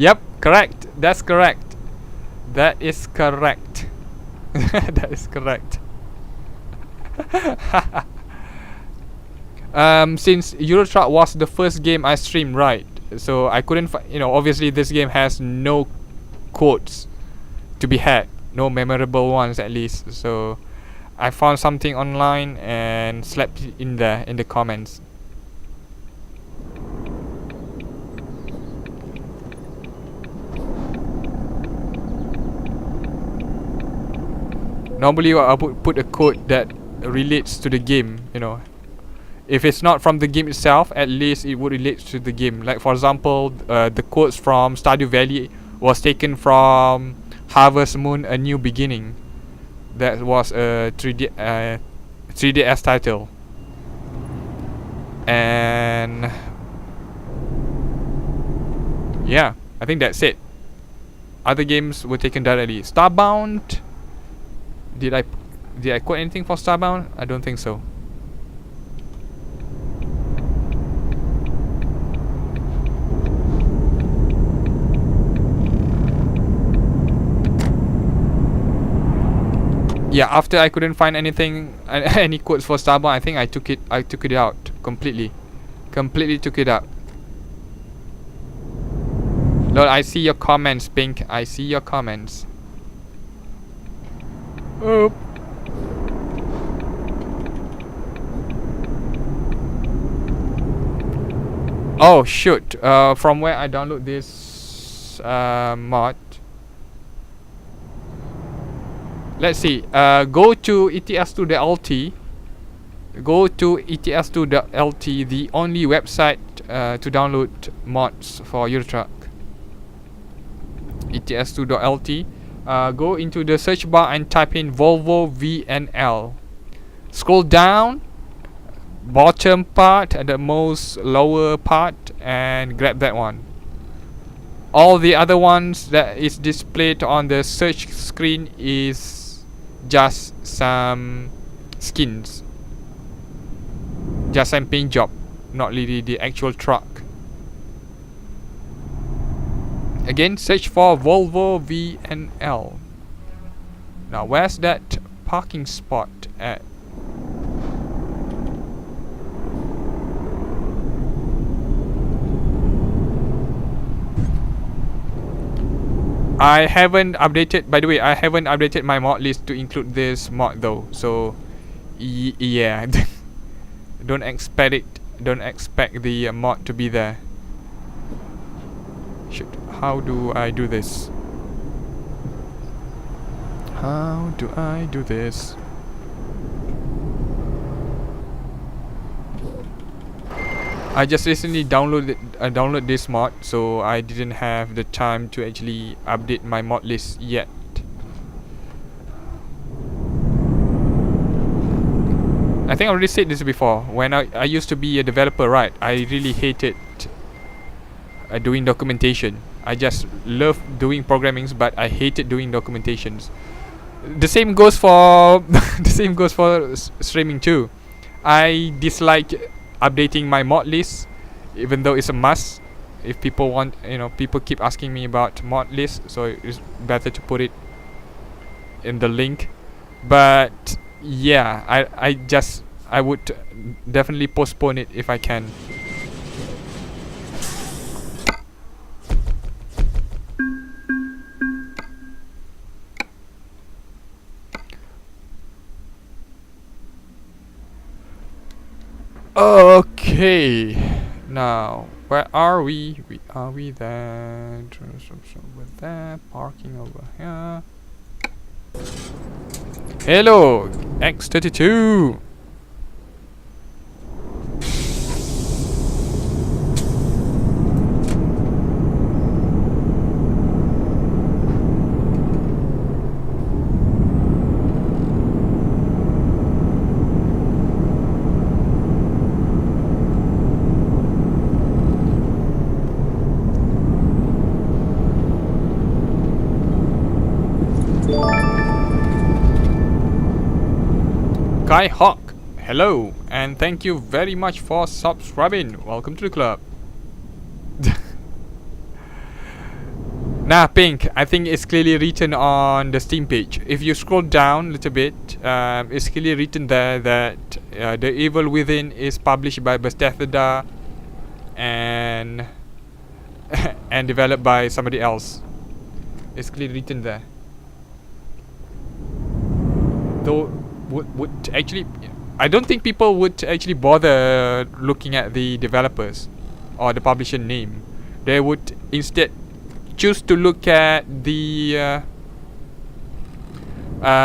Yep, correct. That's correct. That is correct. That is correct. Since Euro Truck was the first game I streamed, right? So I couldn't obviously this game has no quotes to be had, no memorable ones at least. So I found something online and slapped it in there in the comments. Normally I would put a quote that relates to the game, If it's not from the game itself, at least it would relate to the game. Like for example, the quotes from Stardew Valley was taken from Harvest Moon: A New Beginning. That was a 3DS title. And yeah, I think that's it. Other games were taken directly. Starbound. Did I quote anything for Starbound? I don't think so. Yeah, after I couldn't find anything, any quotes for Starbound, I think I took it out completely. Completely took it out. Lord, I see your comments, Pink. I see your comments. Oh. Oh shoot! From where I download this mod. Let's see. Go to ets2.lt. Go to ets2.lt, the only website to download mods for Euro Truck. ets2.lt. Go into the search bar and type in Volvo VNL. Scroll down, bottom part at the most lower part, and grab that one. All the other ones that is displayed on the search screen is just some skins, just some paint job, not really the actual truck. Again, search for Volvo VNL. Now where's that parking spot at? I haven't updated, by the way, I haven't updated my mod list to include this mod though. So yeah. Don't expect the mod to be there. Shit, how do I do this? How do I do this? I just recently downloaded this mod, so I didn't have the time to actually update my mod list yet. I think I already said this before. When I used to be a developer, right, I really hated doing documentation. I just love doing programmings, but I hated doing documentations. The same goes for streaming too. I dislike updating my mod list, even though it's a must. If people want, people keep asking me about mod list, so it's better to put it in the link. But yeah, I would definitely postpone it if I can. Okay, now where are we? Are we there? With that parking over here. Hello, X32. Kai Hawk, hello, and thank you very much for subscribing. Welcome to the club. Nah, pink. I think it's clearly written on the Steam page. If you scroll down a little bit, it's clearly written there that The Evil Within is published by Bethesda and and developed by somebody else. It's clearly written there. Though would actually, I don't think people would actually bother looking at the developers or the publisher name. They would instead choose to look at the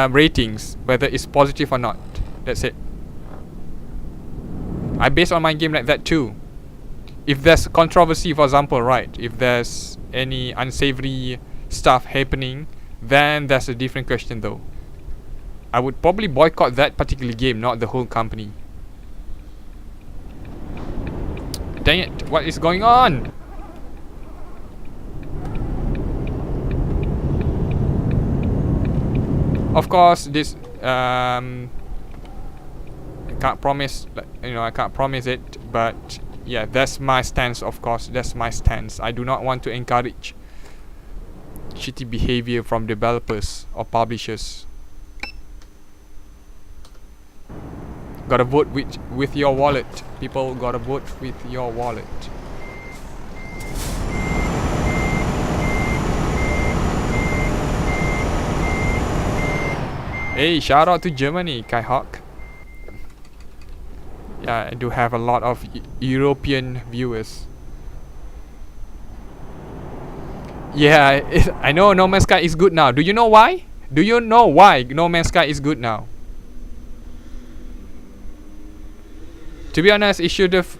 ratings, whether it's positive or not. That's it. I base on my game like that too. If there's controversy, for example, right, if there's any unsavory stuff happening, then that's a different question though. I would probably boycott that particular game, not the whole company. Dang it, what is going on? Of course, this I can't promise, I can't promise it, but yeah, that's my stance. Of course, that's my stance. I do not want to encourage shitty behavior from developers or publishers. Gotta vote with your wallet. People gotta vote with your wallet. Hey, shout out to Germany, Kai Hawk. Yeah, I do have a lot of European viewers. Yeah, I know No Man's Sky is good now. Do you know why? Do you know why No Man's Sky is good now? To be honest, it should have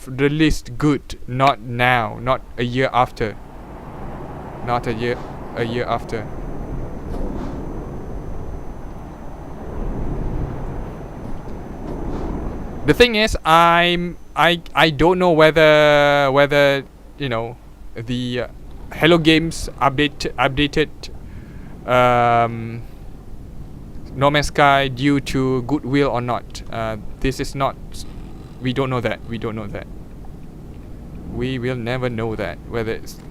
released good, not now, not a year after. Not a year after. The thing is, I don't know whether the Hello Games updated No Man's Sky due to goodwill or not. This is not. We don't know that. We don't know that. We will never know that whether it's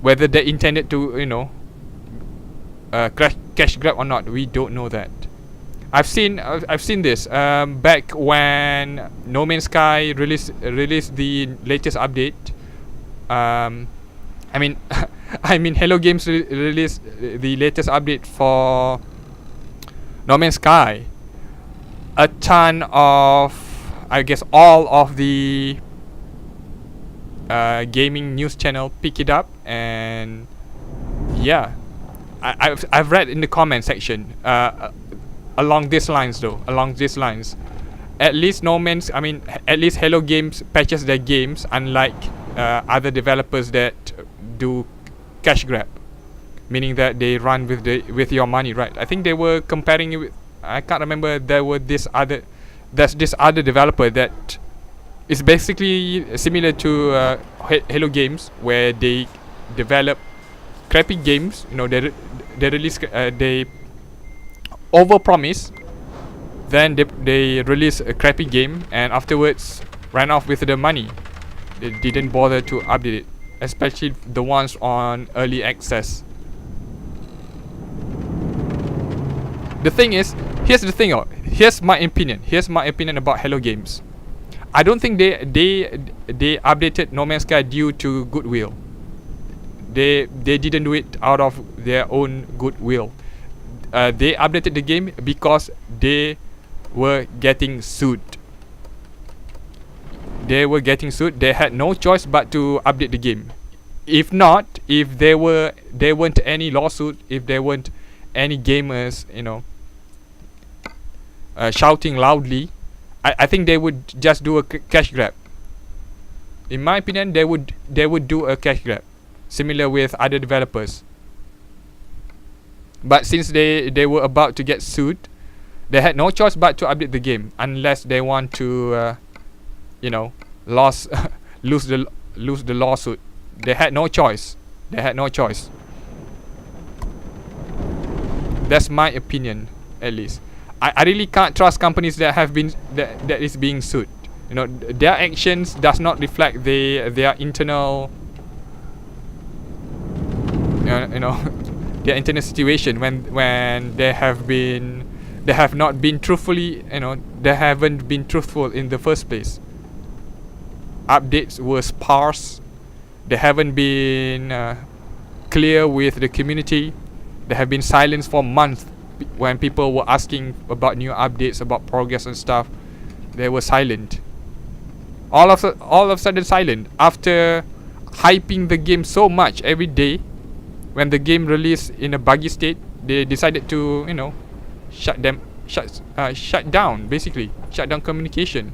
whether they intended to cash grab or not. We don't know that. I've seen this back when No Man's Sky released the latest update. I mean Hello Games released the latest update for No Man's Sky. A ton of, I guess, all of the gaming news channel pick it up, and yeah, I've read in the comment section along these lines, at least at least Hello Games patches their games, unlike other developers that do cash grab, meaning that they run with your money, right? I think they were comparing it with, I can't remember, there's this other developer that is basically similar to Hello Games, where they develop crappy games. They release they overpromise, then they release a crappy game, and afterwards ran off with the money. They didn't bother to update it, especially the ones on early access. The thing is, here's my opinion about Hello Games. I don't think they updated No Man's Sky due to goodwill. They didn't do it out of their own goodwill. They updated the game because they were getting sued. They had no choice but to update the game. If there weren't any lawsuit, if there weren't any gamers, shouting loudly, I think they would just do a cash grab. In my opinion, they would do a cash grab, similar with other developers. But since they were about to get sued, they had no choice but to update the game, unless they want to lose the lawsuit. They had no choice. That's my opinion, at least. I really can't trust companies that is being sued. Their actions does not reflect their internal you know their internal situation when they have not been truthfully, they haven't been truthful in the first place. Updates were sparse. They haven't been clear with the community. They have been silenced for months when people were asking about new updates, about progress and stuff. They were silent. All of a sudden silent after hyping the game so much every day. When the game released in a buggy state, they decided to shut down, basically shut down communication.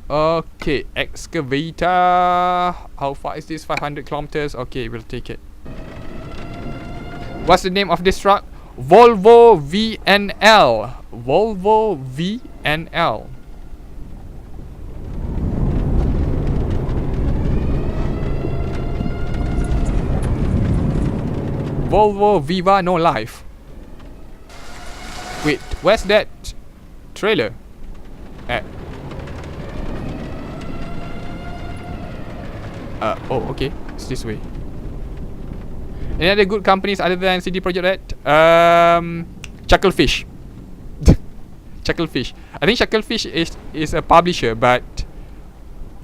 Okay, excavator. How far is this? 500 kilometers. Okay, we'll take it. What's the name of this truck? Volvo VNL. Volvo VNL. Volvo Viva No Life. Wait, where's that trailer at? Oh, okay. It's this way. Any other good companies other than CD Projekt Red? Chucklefish. Chucklefish. I think Chucklefish is a publisher, but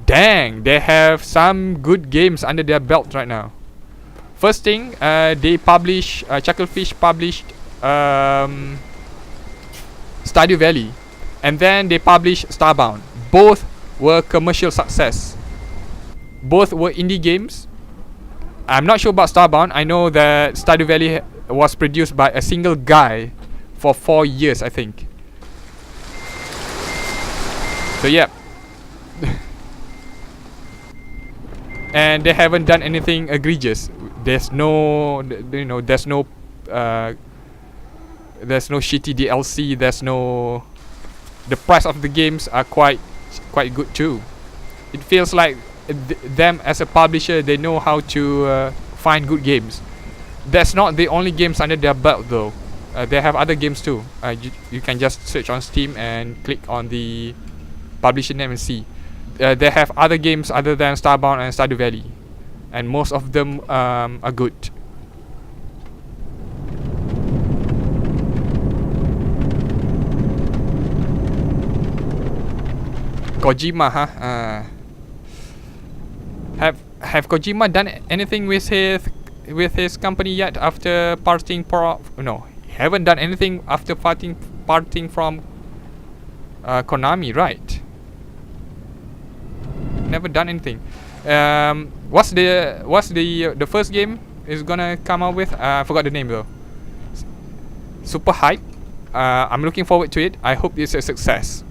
dang, they have some good games under their belt right now. First thing, they publish Chucklefish published Stardew Valley, and then they published Starbound. Both were commercial success. Both were indie games. I'm not sure about Starbound. I know that Stardew Valley was produced by a single guy for 4 years, I think. So yeah. And they haven't done anything egregious. There's no, there's no shitty DLC. There's no. The price of the games are quite good too. It feels like them as a publisher, they know how to find good games. That's not the only games under their belt though. They have other games too. You can just search on Steam and click on the publisher name and see. They have other games other than Starbound and Stardew Valley, and most of them are good. Kojima, huh? Have Kojima done anything with his company yet after parting no, he haven't done anything after parting from Konami, right? Never done anything. What's the first game is gonna come out with? I forgot the name though. Super hype. I'm looking forward to it. I hope it's a success.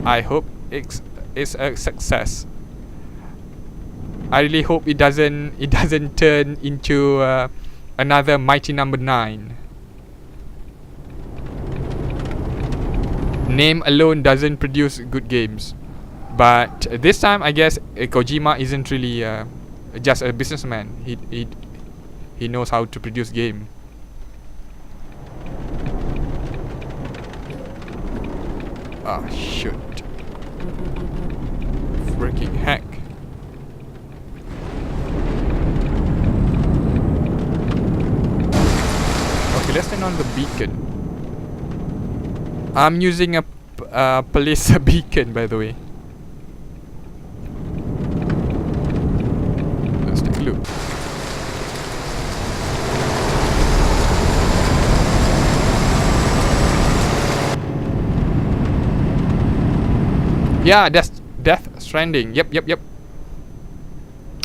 I hope it's a success. I really hope it doesn't turn into another Mighty Number 9. Name alone doesn't produce good games, but this time I guess Kojima isn't really just a businessman. He knows how to produce game. Ah, shoot! Freaking heck! Okay, let's turn on the beacon. I'm using a police beacon, by the way. Let's take a look. Yeah, that's Death Stranding. Yep.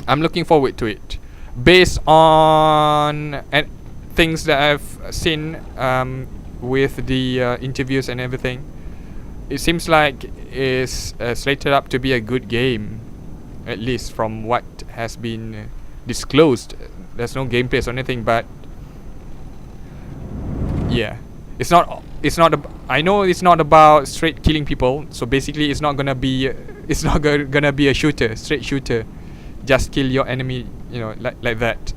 I'm looking forward to it. Based on things that I've seen with the interviews and everything, it seems like it's slated up to be a good game, at least from what has been disclosed. There's no gameplay or anything, but yeah, I know it's not about straight killing people. So basically, it's not gonna be a shooter, straight shooter. Just kill your enemy, like that.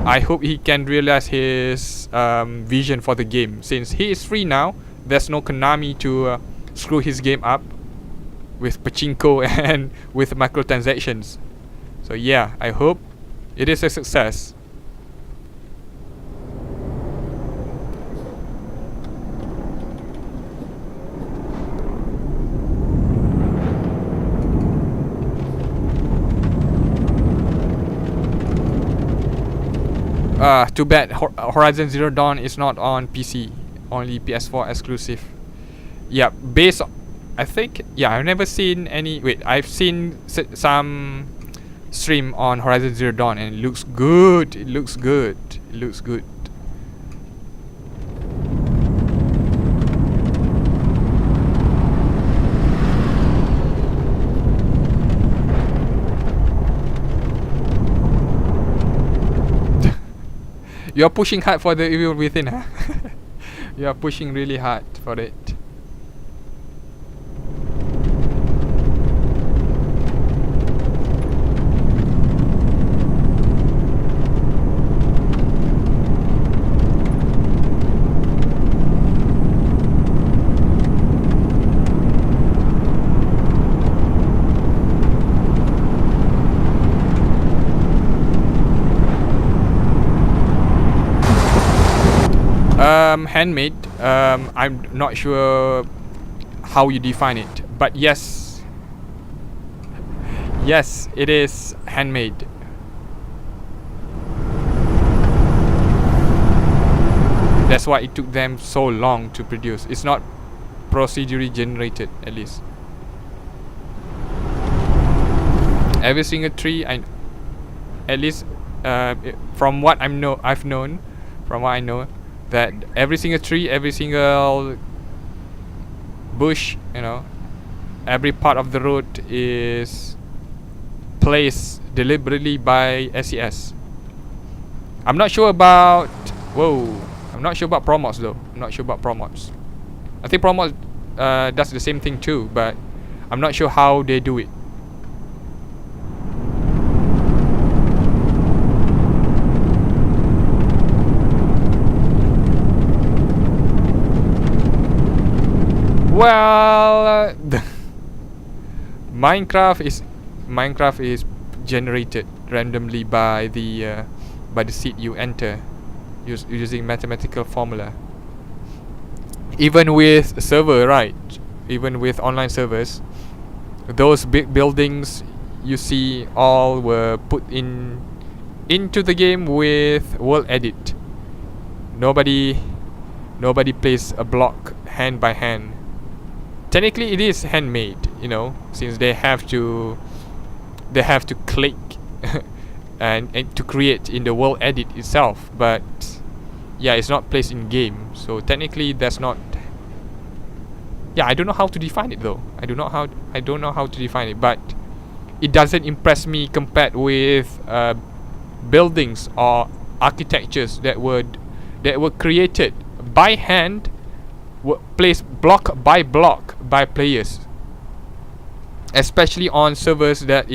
I hope he can realize his vision for the game, since he is free now. there's no Konami to screw his game up with pachinko and with microtransactions. So yeah, I hope it is a success. Too bad Horizon Zero Dawn is not on PC, only PS4 exclusive. Yeah, based on, I think, yeah, I've never seen any. Wait, I've seen some stream on Horizon Zero Dawn and it looks good. It looks good. It looks good. You're pushing hard for the evil within, huh? You're pushing really hard for it. Handmade, I'm not sure how you define it, but yes, yes, it is handmade. That's why it took them so long to produce. It's not procedurally generated, at least. Every single tree, at least from what I've known, from what I know, that every single tree, every single bush, you know, every part of the road is placed deliberately by SES. I'm not sure about I'm not sure about Promods though. I'm not sure about Promods. I think Promods does the same thing too, but I'm not sure how they do it. Well, Minecraft is generated randomly by the seed you enter using mathematical formula. Even with server, right? Even with online servers, those big buildings you see all were put into the game with world edit. Nobody places a block hand by hand. Technically it is handmade, you know, since they have to click and to create in the world edit itself, but yeah, it's not placed in game, so technically that's not. Yeah, I don't know how to define it though. I don't know how to define it, but it doesn't impress me compared with buildings or architectures that were created by hand, placed block by block by players, especially on servers that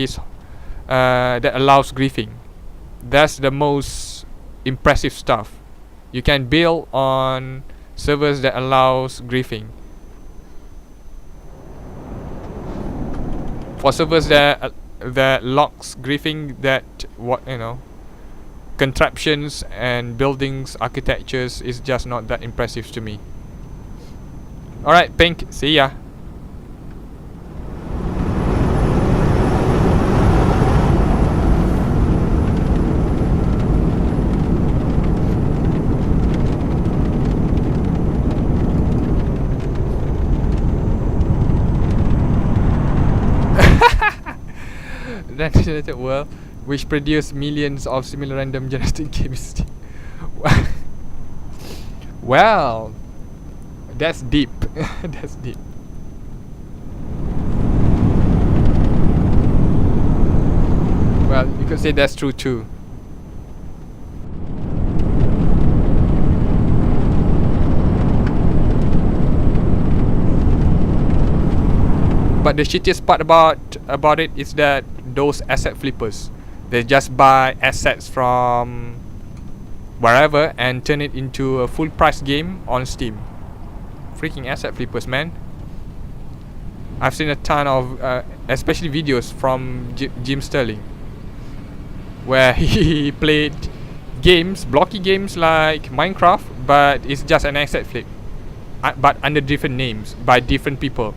allows griefing. That's the most impressive stuff. You can build on servers that allows griefing. For servers that locks griefing, that contraptions and buildings architectures is just not that impressive to me. Alright, Pink, see ya. Generated world which produce millions of similar random generated games. Well, that's deep. That's deep. Well, you could say that's true too. But the shittiest part about it is that those asset flippers, they just buy assets from wherever and turn it into a full price game on Steam freaking asset flippers, man. I've seen a ton of especially videos from Jim Sterling, where he played games, blocky games like Minecraft, but it's just an asset flip, but under different names by different people.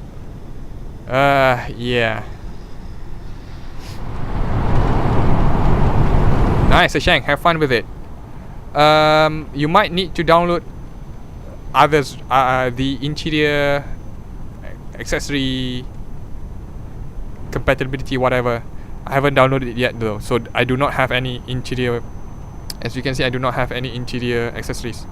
Yeah. Nice, Shank. Have fun with it. You might need to download others, the interior accessory compatibility, whatever. I haven't downloaded it yet though, so I do not have any interior. As you can see, I do not have any interior accessories.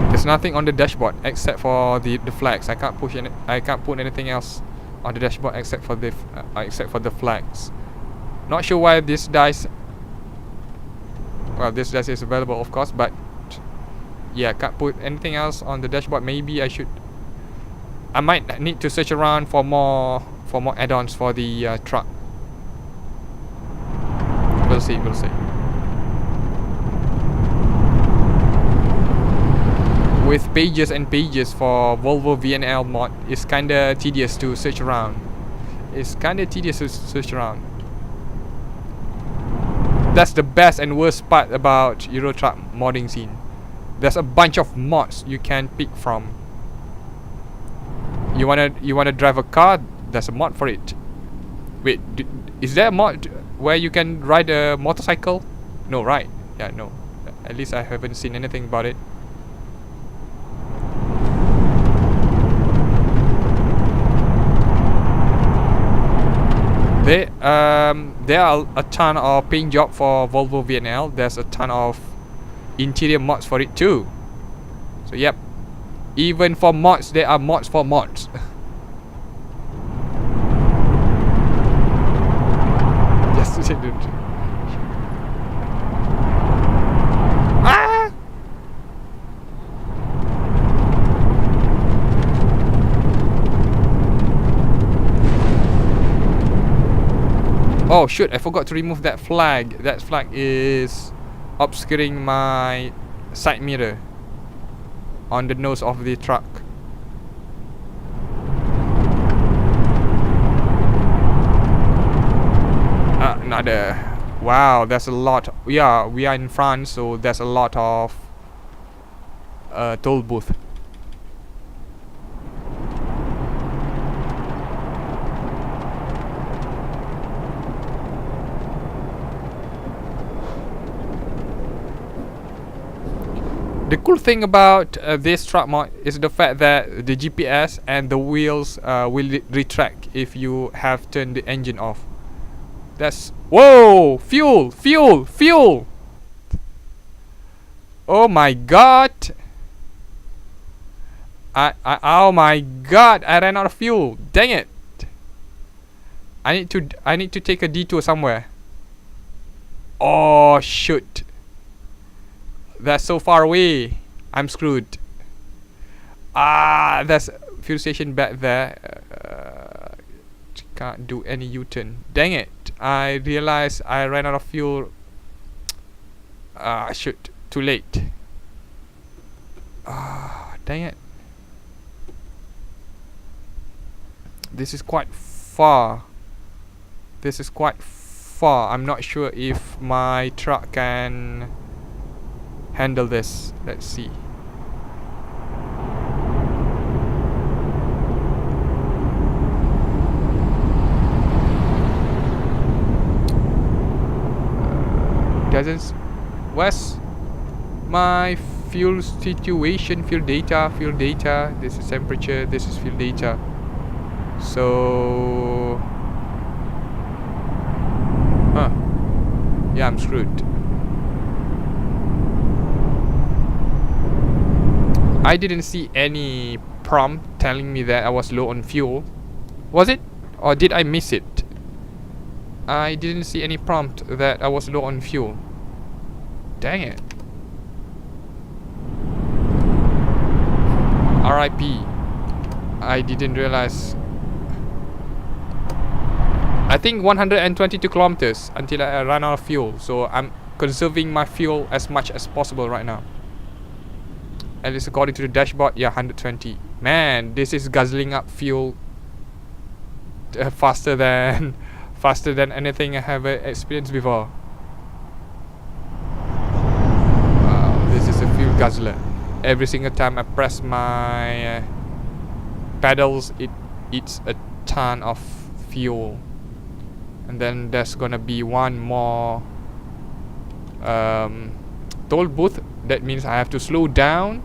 There's nothing on the dashboard except for the flags. I can't push any. I can't put anything else on the dashboard except for the flags. Not sure why this dice. Well, this dice is available, of course, but yeah, can't put anything else on the dashboard. Maybe I should. I might need to search around for more add-ons for the truck. We'll see. We'll see. With pages and pages for Volvo VNL mod, it's kinda tedious to search around. That's the best and worst part about Euro Truck modding scene. There's a bunch of mods you can pick from. You wanna drive a car? There's a mod for it. Wait, is there a mod where you can ride a motorcycle? No, right? Yeah, no. At least I haven't seen anything about it. There are a ton of paint job for Volvo VNL. There's a ton of interior mods for it too. So yep, even for mods, there are mods for mods. Just to say, dude. Ah! Oh shoot, I forgot to remove that flag. That flag is obscuring my side mirror on the nose of the truck. Another. Wow, there's a lot. Yeah, we are in France, so there's a lot of toll booth. The cool thing about this truck mod is the fact that the GPS and the wheels will retract if you have turned the engine off. That's... Whoa! Fuel! Fuel! Fuel! Oh my god! Oh my god! I ran out of fuel. Dang it! I need to take a detour somewhere. Oh shoot! That's so far away. I'm screwed. There's a fuel station back there. Can't do any U-turn. Dang it! I realized I ran out of fuel. Shoot! Too late. Dang it! This is quite far. I'm not sure if my truck can handle this. Let's see. What's my fuel situation? Fuel data. This is temperature. This is fuel data. So yeah, I'm screwed. I didn't see any prompt telling me that I was low on fuel. Was it? Or did I miss it? I didn't see any prompt that I was low on fuel. Dang it. RIP. I didn't realize. I think 122 kilometers until I ran out of fuel. So conserving my fuel as much as possible right now. At least according to the dashboard, yeah, 120. Man, this is guzzling up fuel faster than anything I have experienced before. Wow, this is a fuel guzzler. Every single time I press my pedals, it eats a ton of fuel. And then there's gonna be one more toll booth. That means I have to slow down.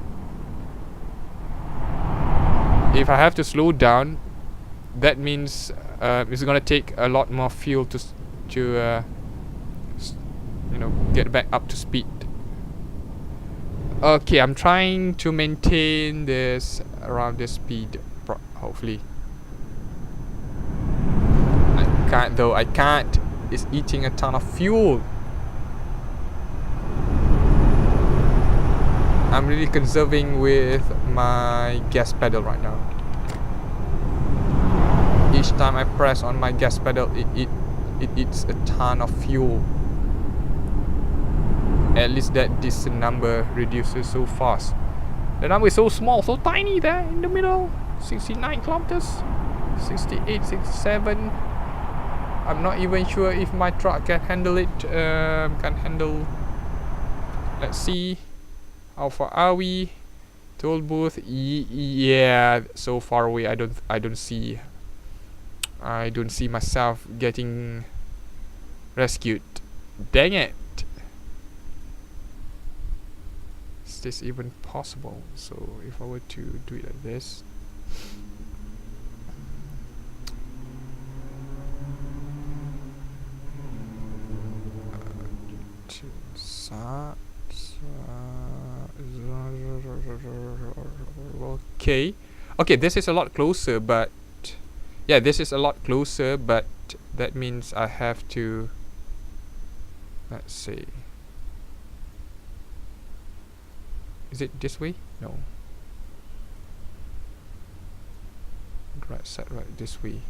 If I have to slow down, that means it's gonna take a lot more fuel to you know, get back up to speed. Okay, I'm trying to maintain this around this speed, hopefully. I can't though, I can't. It's eating a ton of fuel. I'm really conserving with my gas pedal right now. Each time I press on my gas pedal, it eats a ton of fuel. At least that this number reduces so fast. The number is so small, so tiny there in the middle. 69 kilometers, 68, 67. I'm not even sure if my truck can handle it. Let's see. How far are we? Toll booth. Yeah, so far away. I don't see myself getting rescued. Dang it. Is this even possible? So if I were to do it like this. Okay, this is a lot closer, but yeah, this is a lot closer, but that means I have to, let's see, is it this way? No, right side, right this way.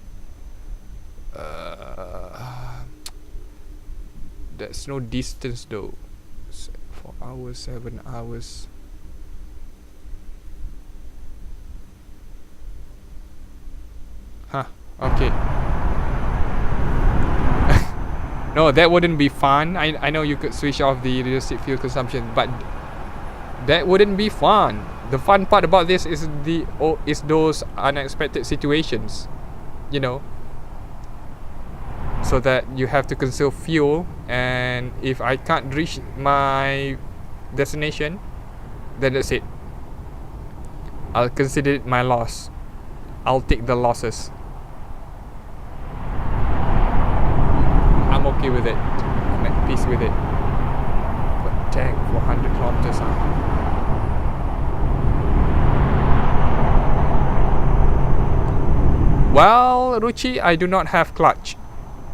There's no distance though. 4 hours, 7 hours. Huh, okay. No, that wouldn't be fun. I know you could switch off the realistic fuel consumption, but that wouldn't be fun. The fun part about this is those unexpected situations, you know. So that you have to conserve fuel, and if I can't reach my destination, then that's it. I'll consider it my loss. I'll take the losses. I'm okay with it. I'm at peace with it. But dang, 400 kilometers, huh? Well, Ruchi, I do not have clutch.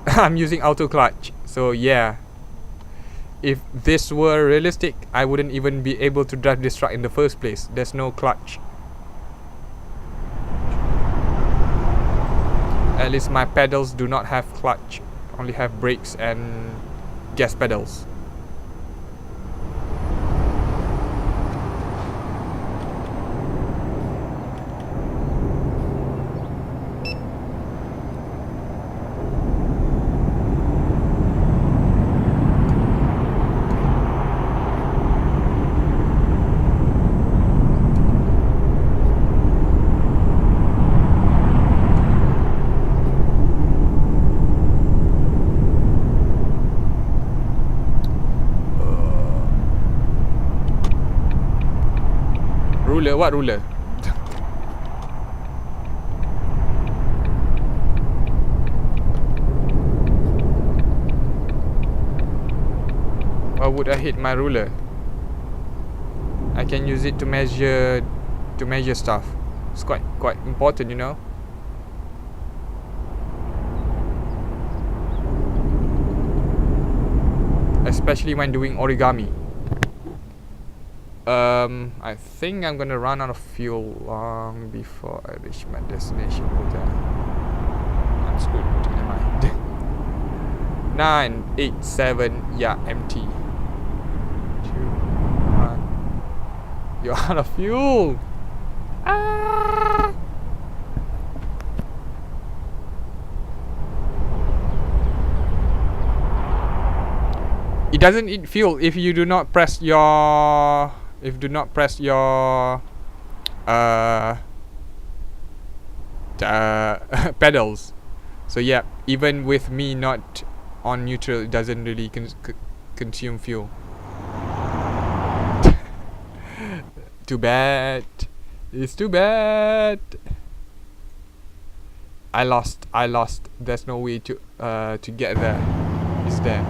I'm using auto clutch. So yeah, if this were realistic, I wouldn't even be able to drive this truck in the first place. There's no clutch. At least my pedals do not have clutch, only have brakes and gas pedals. Ruler? What ruler? Why would I hit my ruler? I can use it to measure stuff. It's quite important, you know. Especially when doing origami. I think I'm gonna run out of fuel long before I reach my destination. Okay, I'm screwed. Never mind. 9, 8, 7. Yeah, empty. You're out of fuel. Ah! It doesn't eat fuel if you do not press your pedals. So yeah, even with me not on neutral, it doesn't really consume fuel. Too bad. It's too bad. I lost. There's no way to get there. Is there?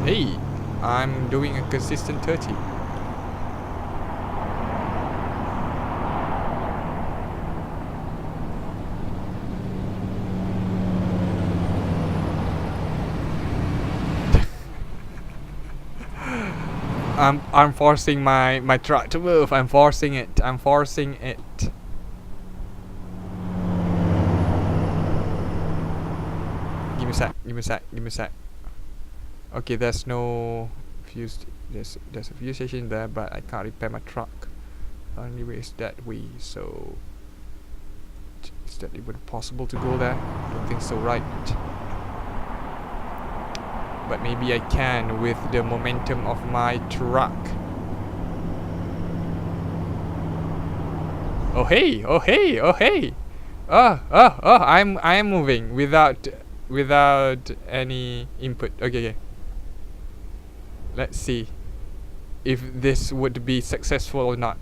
Hey, I'm doing a consistent 30. I'm forcing my truck to move. I'm forcing it. Give me a sec. Okay, there's no fuse. There's a fuel station there, but I can't repair my truck. Only way is that way. So is that even possible to go there? I don't think so, right? But maybe I can with the momentum of my truck. Oh hey! I am moving without any input. Okay. Let's see if this would be successful or not.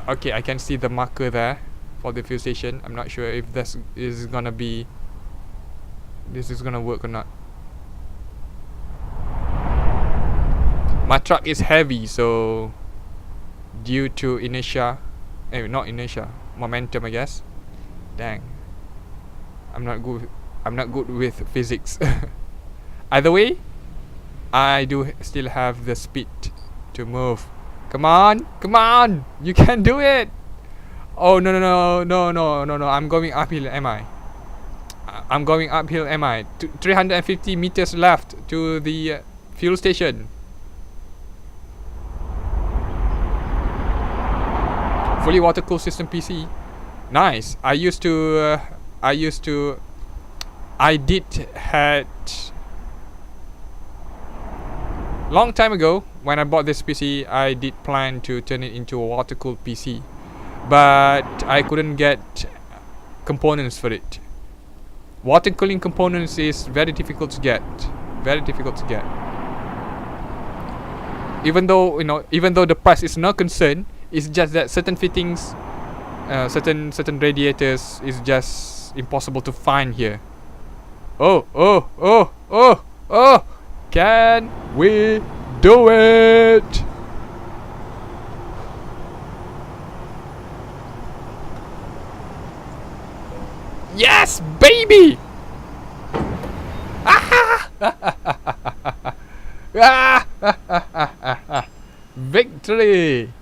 Okay, I can see the marker there for the fuel station. I'm not sure if this is gonna work or not. My truck is heavy, so due to momentum, I guess. Dang, I'm not good with physics. Either way, I do still have the speed to move. Come on, you can do it. Oh no, I'm going uphill, am I? I'm going uphill, am I? 350 meters left to the fuel station. Fully water cooled system PC. Nice. I had long time ago when I bought this PC, I did plan to turn it into a water cooled PC, but I couldn't get components for it. Water cooling components is very difficult to get. Even though the price is not concerned, it's just that certain fittings, certain radiators is just impossible to find here. Oh! Can we do it? Yes, baby! Victory!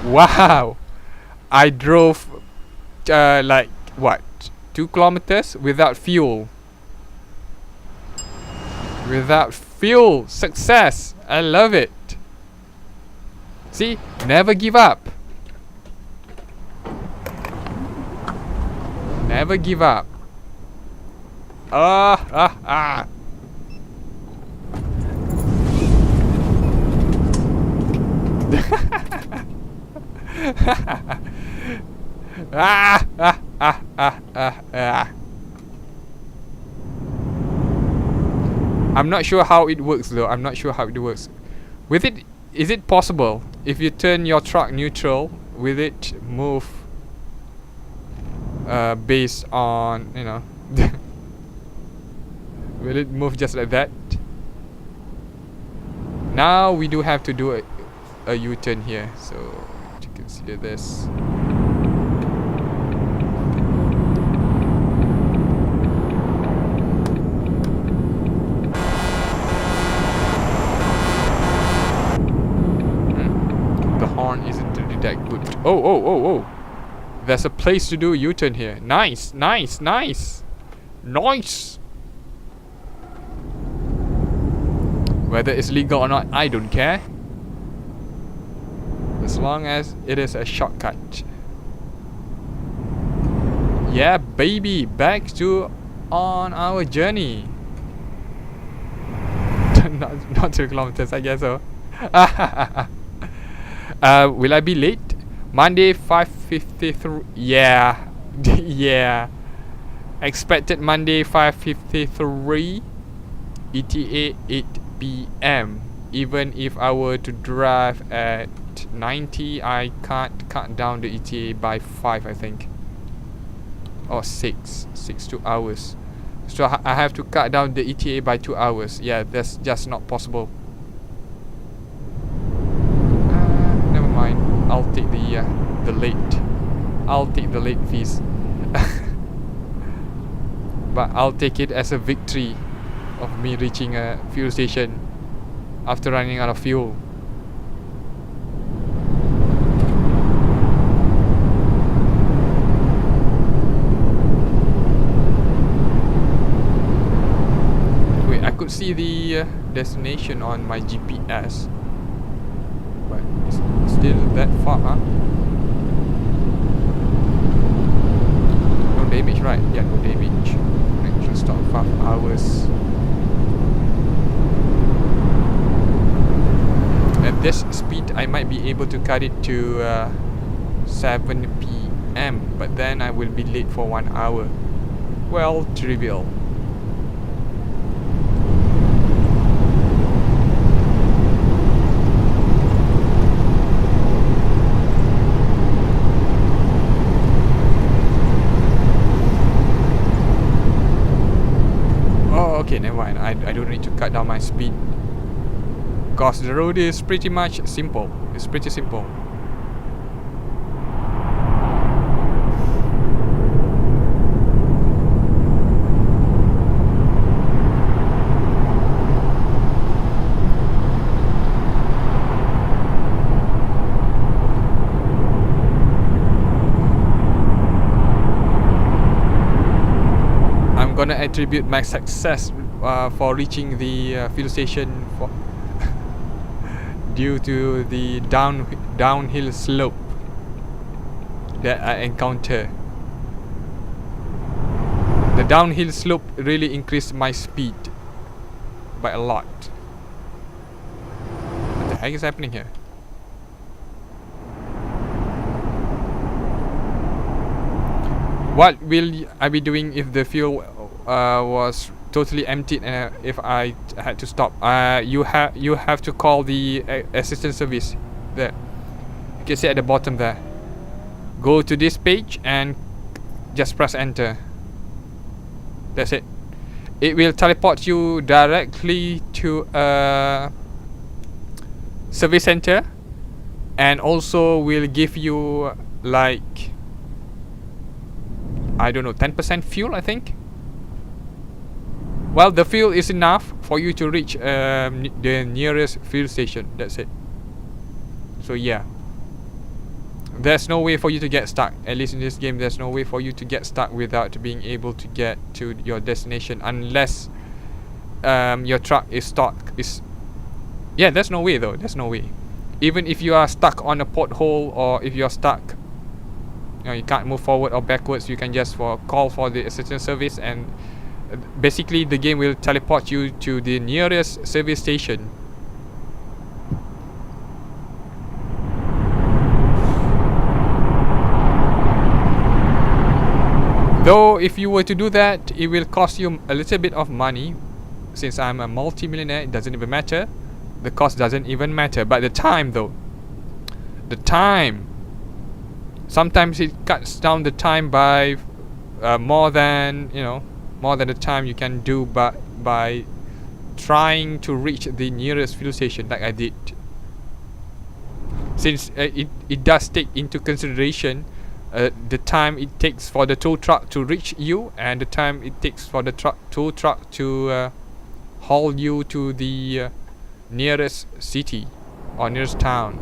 Wow! I drove like what, 2 kilometers without fuel. Success! I love it. See, never give up. Never give up. I'm not sure how it works though. With it, is it possible if you turn your truck neutral, will it move based on, will it move just like that? Now we do have to do a U-turn here, so to consider this. The horn isn't really that good. Oh, oh, oh, oh. There's a place to do a U-turn here. Nice, nice, nice. Nice. Whether it's legal or not, I don't care. As long as it is a shortcut. Yeah, baby. Back to on our journey. not 2 kilometers, I guess so. Will I be late? Monday 5:53. Yeah. Yeah. Expected Monday 5:53. ETA 8 p.m. Even if I were to drive at 90, I can't cut down the ETA by 5, I think. Or 6. 2 hours. So I have to cut down the ETA by 2 hours. Yeah, that's just not possible. Never mind. I'll take the late. I'll take the late fees. But I'll take it as a victory of me reaching a fuel station after running out of fuel. Wait, I could see the destination on my GPS, but it's still that far, huh? No damage, right? Yeah, no damage. Actual stop 5 hours. At this speed, I might be able to cut it to 7 p.m. But then I will be late for 1 hour. Well, trivial. Oh, okay, never mind. I don't need to cut down my speed. Because the road is pretty much simple. It's pretty simple. I'm gonna attribute my success for reaching the fuel station due to the downhill slope that I encounter. The downhill slope really increased my speed by a lot. What the heck is happening here? What will I be doing if the fuel was totally emptied and if I had to stop? You have to call the assistance service. There, you can see at the bottom there. Go to this page and just press enter. That's it. It will teleport you directly to a service center, and also will give you like, I don't know, 10% fuel, I think. Well, the fuel is enough for you to reach the nearest fuel station. That's it. So yeah, there's no way for you to get stuck. At least in this game, there's no way for you to get stuck without being able to get to your destination, unless your truck is stuck. Yeah, there's no way though. There's no way. Even if you are stuck on a pothole, or if you are stuck, you can't move forward or backwards, you can just call for the assistance service, and basically the game will teleport you to the nearest service station. Though if you were to do that, it will cost you a little bit of money. Since I'm a multi-millionaire, it doesn't even matter. The cost doesn't even matter. But the time though, the time, sometimes it cuts down the time by more than the time you can do by trying to reach the nearest fuel station, like I did. Since it does take into consideration the time it takes for the tow truck to reach you, and the time it takes for the tow truck to haul you to the nearest city or nearest town.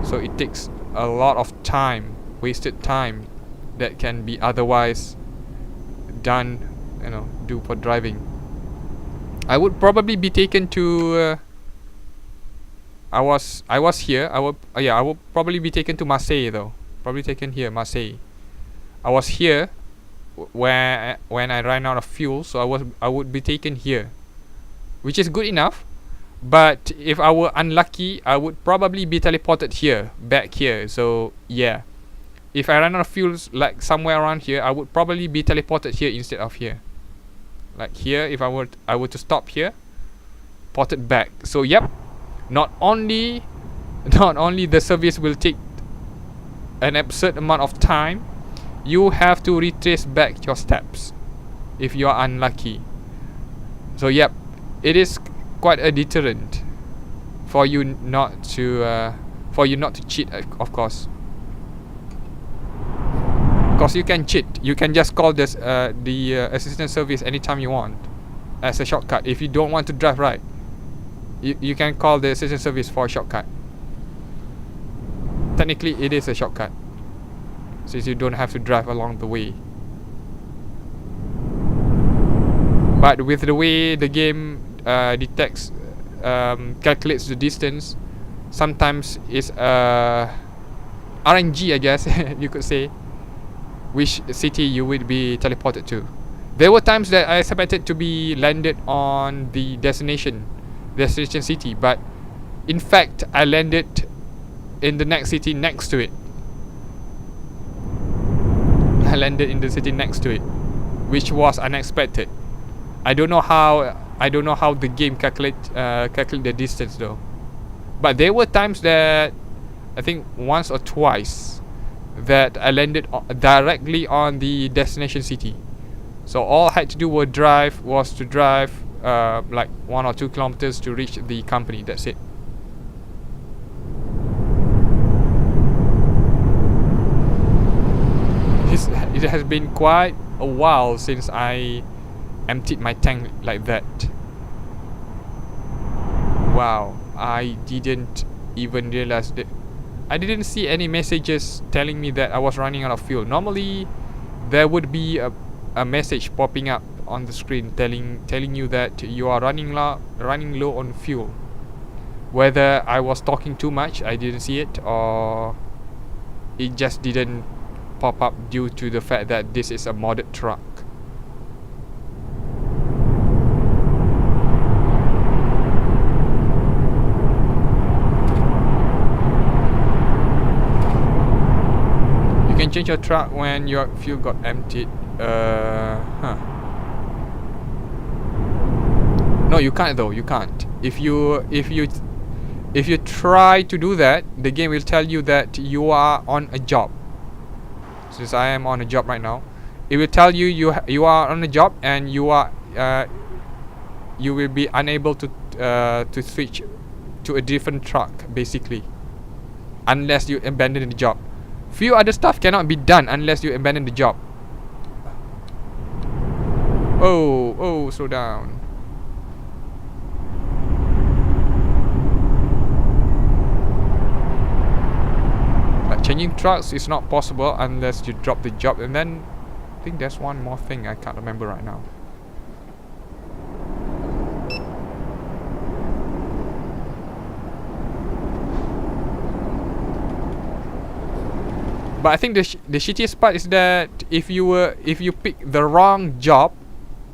so it takes a lot of time, wasted time, that can be otherwise done, do for driving. I would probably be taken to I was here. I would probably be taken to Marseille though. Probably taken here, Marseille. I was here when I ran out of fuel, so I would be taken here, which is good enough. But if I were unlucky, I would probably be teleported here, back here. So yeah, if I ran out of fuels like somewhere around here, I would probably be teleported here instead of here. Like here, if I were to stop here, ported back. So yep, not only the service will take an absurd amount of time, you have to retrace back your steps if you are unlucky. So yep, it is quite a deterrent for you not to cheat, of course. Because you can cheat. You can just call this the assistance service anytime you want as a shortcut. If you don't want to drive, right, you can call the assistance service for a shortcut. Technically it is a shortcut, since you don't have to drive along the way. But with the way the game detects, calculates the distance, sometimes it's RNG, I guess you could say, which city you would be teleported to. There were times that I expected to be landed on the destination city, but in fact I landed in the next city next to it. I landed in the city next to it, which was unexpected. I don't know how the game calculate the distance though. But there were times that I think once or twice that I landed directly on the destination city. So all I had to do was to drive like 1 or 2 kilometers to reach the company. That's it. It has been quite a while since I emptied my tank like that. Wow, I didn't even realize that. I didn't see any messages telling me that I was running out of fuel. Normally there would be a message popping up on the screen telling you that you are running low on fuel. Whether I was talking too much, I didn't see it, or it just didn't pop up due to the fact that this is a modded truck. You can change your truck when your fuel got emptied. No, you can't though. You can't. If you try to do that, the game will tell you that you are on a job. Since I am on a job right now, it will tell you you are on a job, and you will be unable to switch to a different truck, basically, unless you abandon the job. Few other stuff cannot be done unless you abandon the job. Oh, slow down. Changing trucks is not possible unless you drop the job. And then I think there's one more thing I can't remember right now. But I think the shittiest part is that if you pick the wrong job,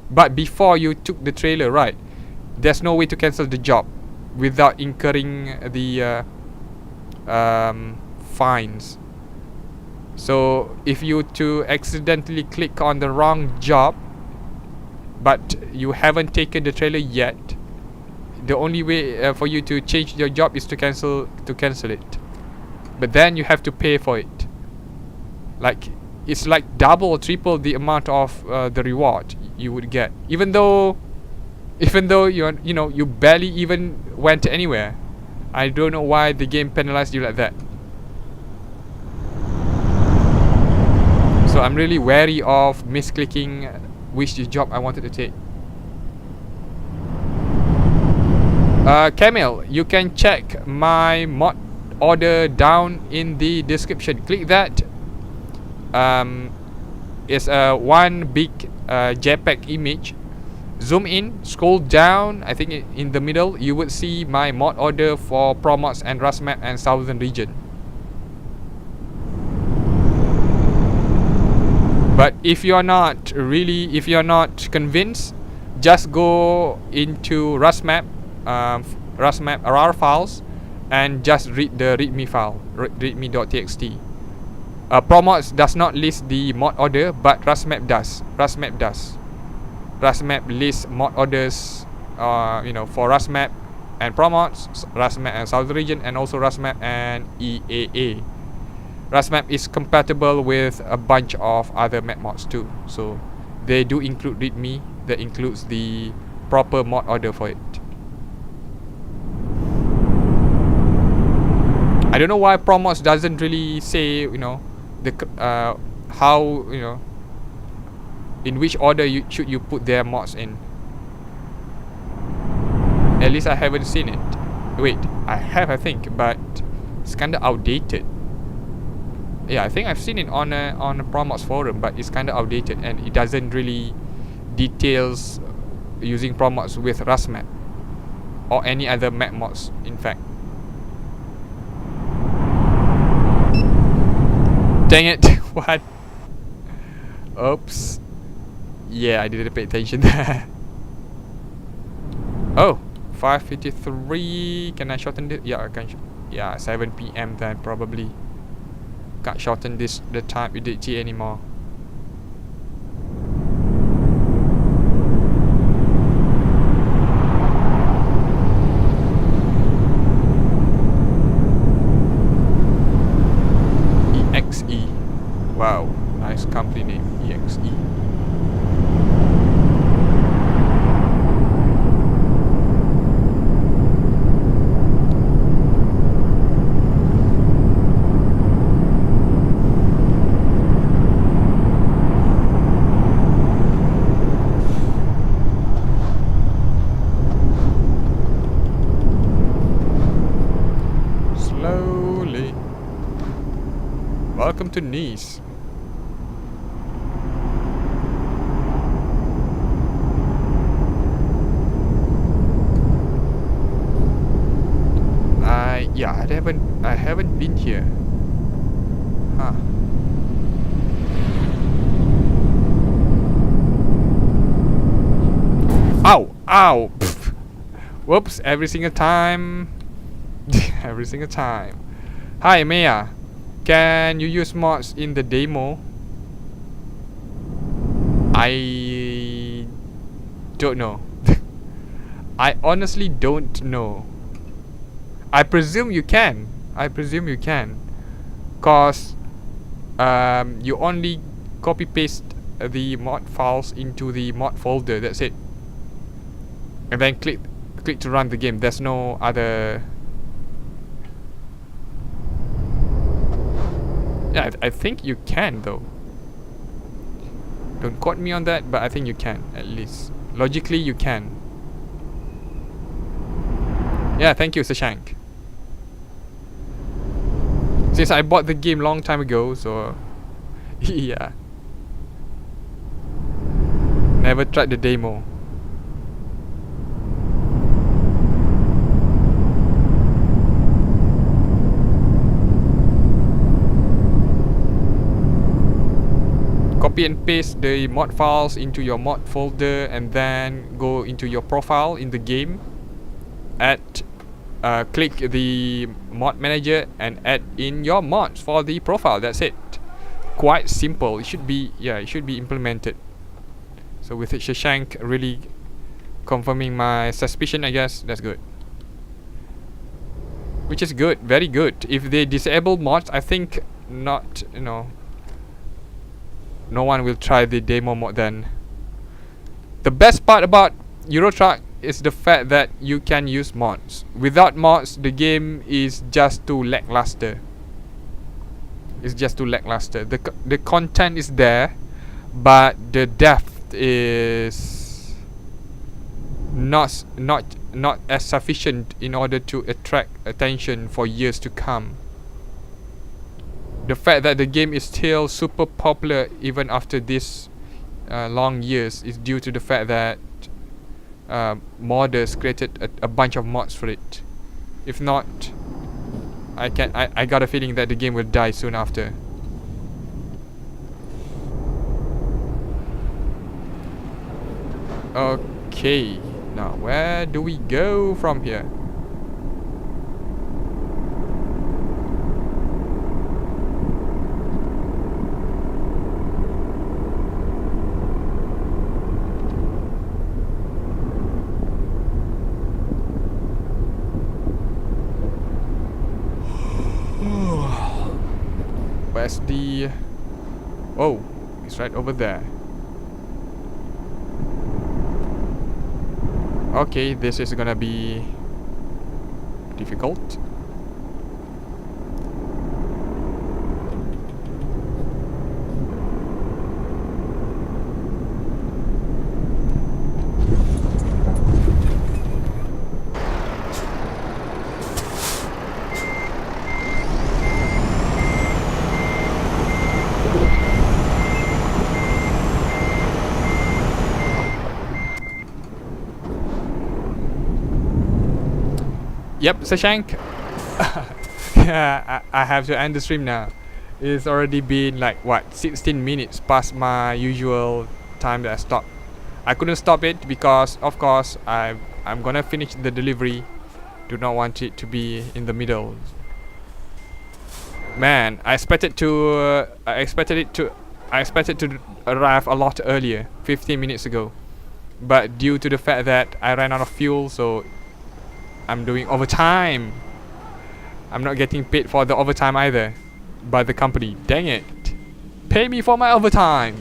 but before you took the trailer, right, there's no way to cancel the job without incurring the fines. So if you to accidentally click on the wrong job, but you haven't taken the trailer yet, the only way for you to change your job is to cancel it. But then you have to pay for it. Like, it's like double or triple the amount of the reward you would get, even though you barely even went anywhere. I don't know why the game penalized you like that. So I'm really wary of misclicking which job I wanted to take. Camille, you can check my mod order down in the description. Click that. It's a one big JPEG image. Zoom in, scroll down. I think in the middle you would see my mod order for Promods and Rusmap and Southern region. But if you're not convinced, just go into RusMap, RusMap RAR files, and just read the readme file, readme.txt. Promods does not list the mod order, but RusMap does. RusMap lists mod orders, for RusMap and Promods, RusMap and Southern region, and also RusMap and EAA. RusMap is compatible with a bunch of other map mods too, so they do include readme that includes the proper mod order for it. I don't know why Promods doesn't really say, the how, in which order should you put their mods in. At least I haven't seen it. Wait, I have, I think, but it's kinda outdated. Yeah, I think I've seen it on a Promods forum, but it's kinda outdated and it doesn't really details using Promods with RusMap or any other map mods, in fact. Dang it! What? Oops. Yeah, I didn't pay attention there. Oh, 5:53. Can I shorten it? Yeah, I can. Yeah, 7 PM then probably. Can't shorten the time EDT anymore. EXE. Wow, nice company name, EXE. Welcome to Nice. I haven't been here. Huh. Ow! Ow! Pfft. Whoops! Every single time. Every single time. Hi, Maya. Can you use mods in the demo? I don't know. I honestly don't know. I presume you can. Cause you only copy paste the mod files into the mod folder. That's it. And then click to run the game. There's no other. Yeah, I think you can though. Don't quote me on that, but I think you can, at least. Logically, you can. Yeah, thank you, Sashank. Since I bought the game long time ago, so yeah. Never tried the demo. Copy and paste the mod files into your mod folder and then go into your profile in the game. Click the mod manager and add in your mods for the profile. That's it. Quite simple. It should be implemented. So with Shashank really confirming my suspicion, I guess that's good. Which is good, very good. If they disable mods, I think not, no one will try the demo mod then. The best part about Euro Truck is the fact that you can use mods. Without mods, the game is just too lackluster. The content is there, but the depth is not not as sufficient in order to attract attention for years to come. The fact that the game is still super popular even after this long years is due to the fact that modders created a bunch of mods for it. If not, I got a feeling that the game will die soon after. Okay, now where do we go from here? Where's the... Oh, it's right over there. Okay, this is gonna be difficult. Yep, Sashank. Yeah, I have to end the stream now. It's already been like what, 16 minutes past my usual time that I stopped. I couldn't stop it because of course I'm gonna finish the delivery. Do not want it to be in the middle. Man, I expected to arrive a lot earlier, 15 minutes ago. But due to the fact that I ran out of fuel, so I'm doing overtime. I'm not getting paid for the overtime either by the company. Dang it. Pay me for my overtime.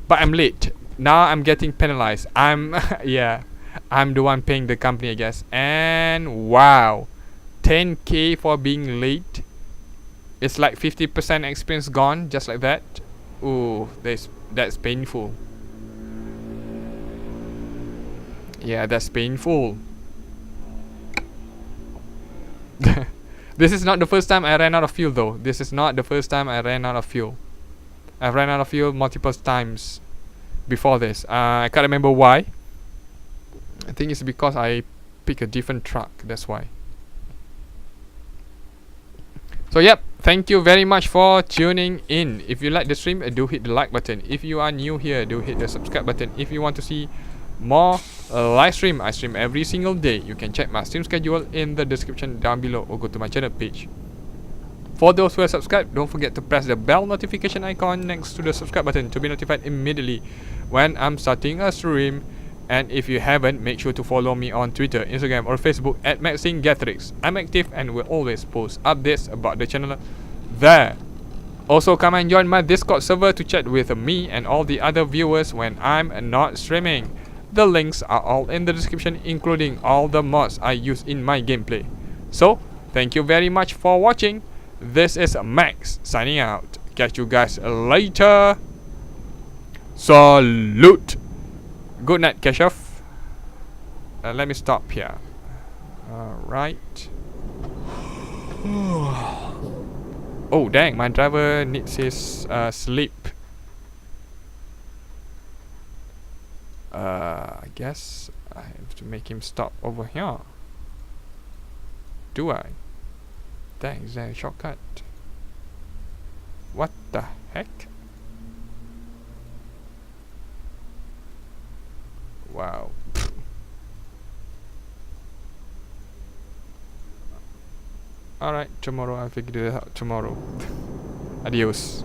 But I'm late. Now I'm getting penalized. Yeah, I'm the one paying the company, I guess. And wow, 10k for being late. It's like 50% experience gone, just like that. Ooh, that's painful. Yeah, that's painful. This is not the first time I ran out of fuel though. This is not the first time I ran out of fuel. I've ran out of fuel multiple times before this. I can't remember why. I think it's because I picked a different truck. That's why. So yep, thank you very much for tuning in. If you like the stream, do hit the like button. If you are new here, do hit the subscribe button. If you want to see more live stream, I stream every single day. You can check my stream schedule in the description down below or go to my channel page. For those who are subscribed, don't forget to press the bell notification icon next to the subscribe button to be notified immediately when I'm starting a stream. And if you haven't, make sure to follow me on Twitter, Instagram or Facebook at Maxingetorix. I'm active and will always post updates about the channel there. Also, come and join my Discord server to chat with me and all the other viewers when I'm not streaming. The links are all in the description, including all the mods I use in my gameplay. So, thank you very much for watching. This is Max signing out. Catch you guys later. Salute. Good night, Keshav. Let me stop here. Alright. Oh dang, my driver needs his sleep. I guess I have to make him stop over here. Do I? Dang, is there a shortcut? What the heck? Wow. Alright, tomorrow I'll figure it out tomorrow. Adios.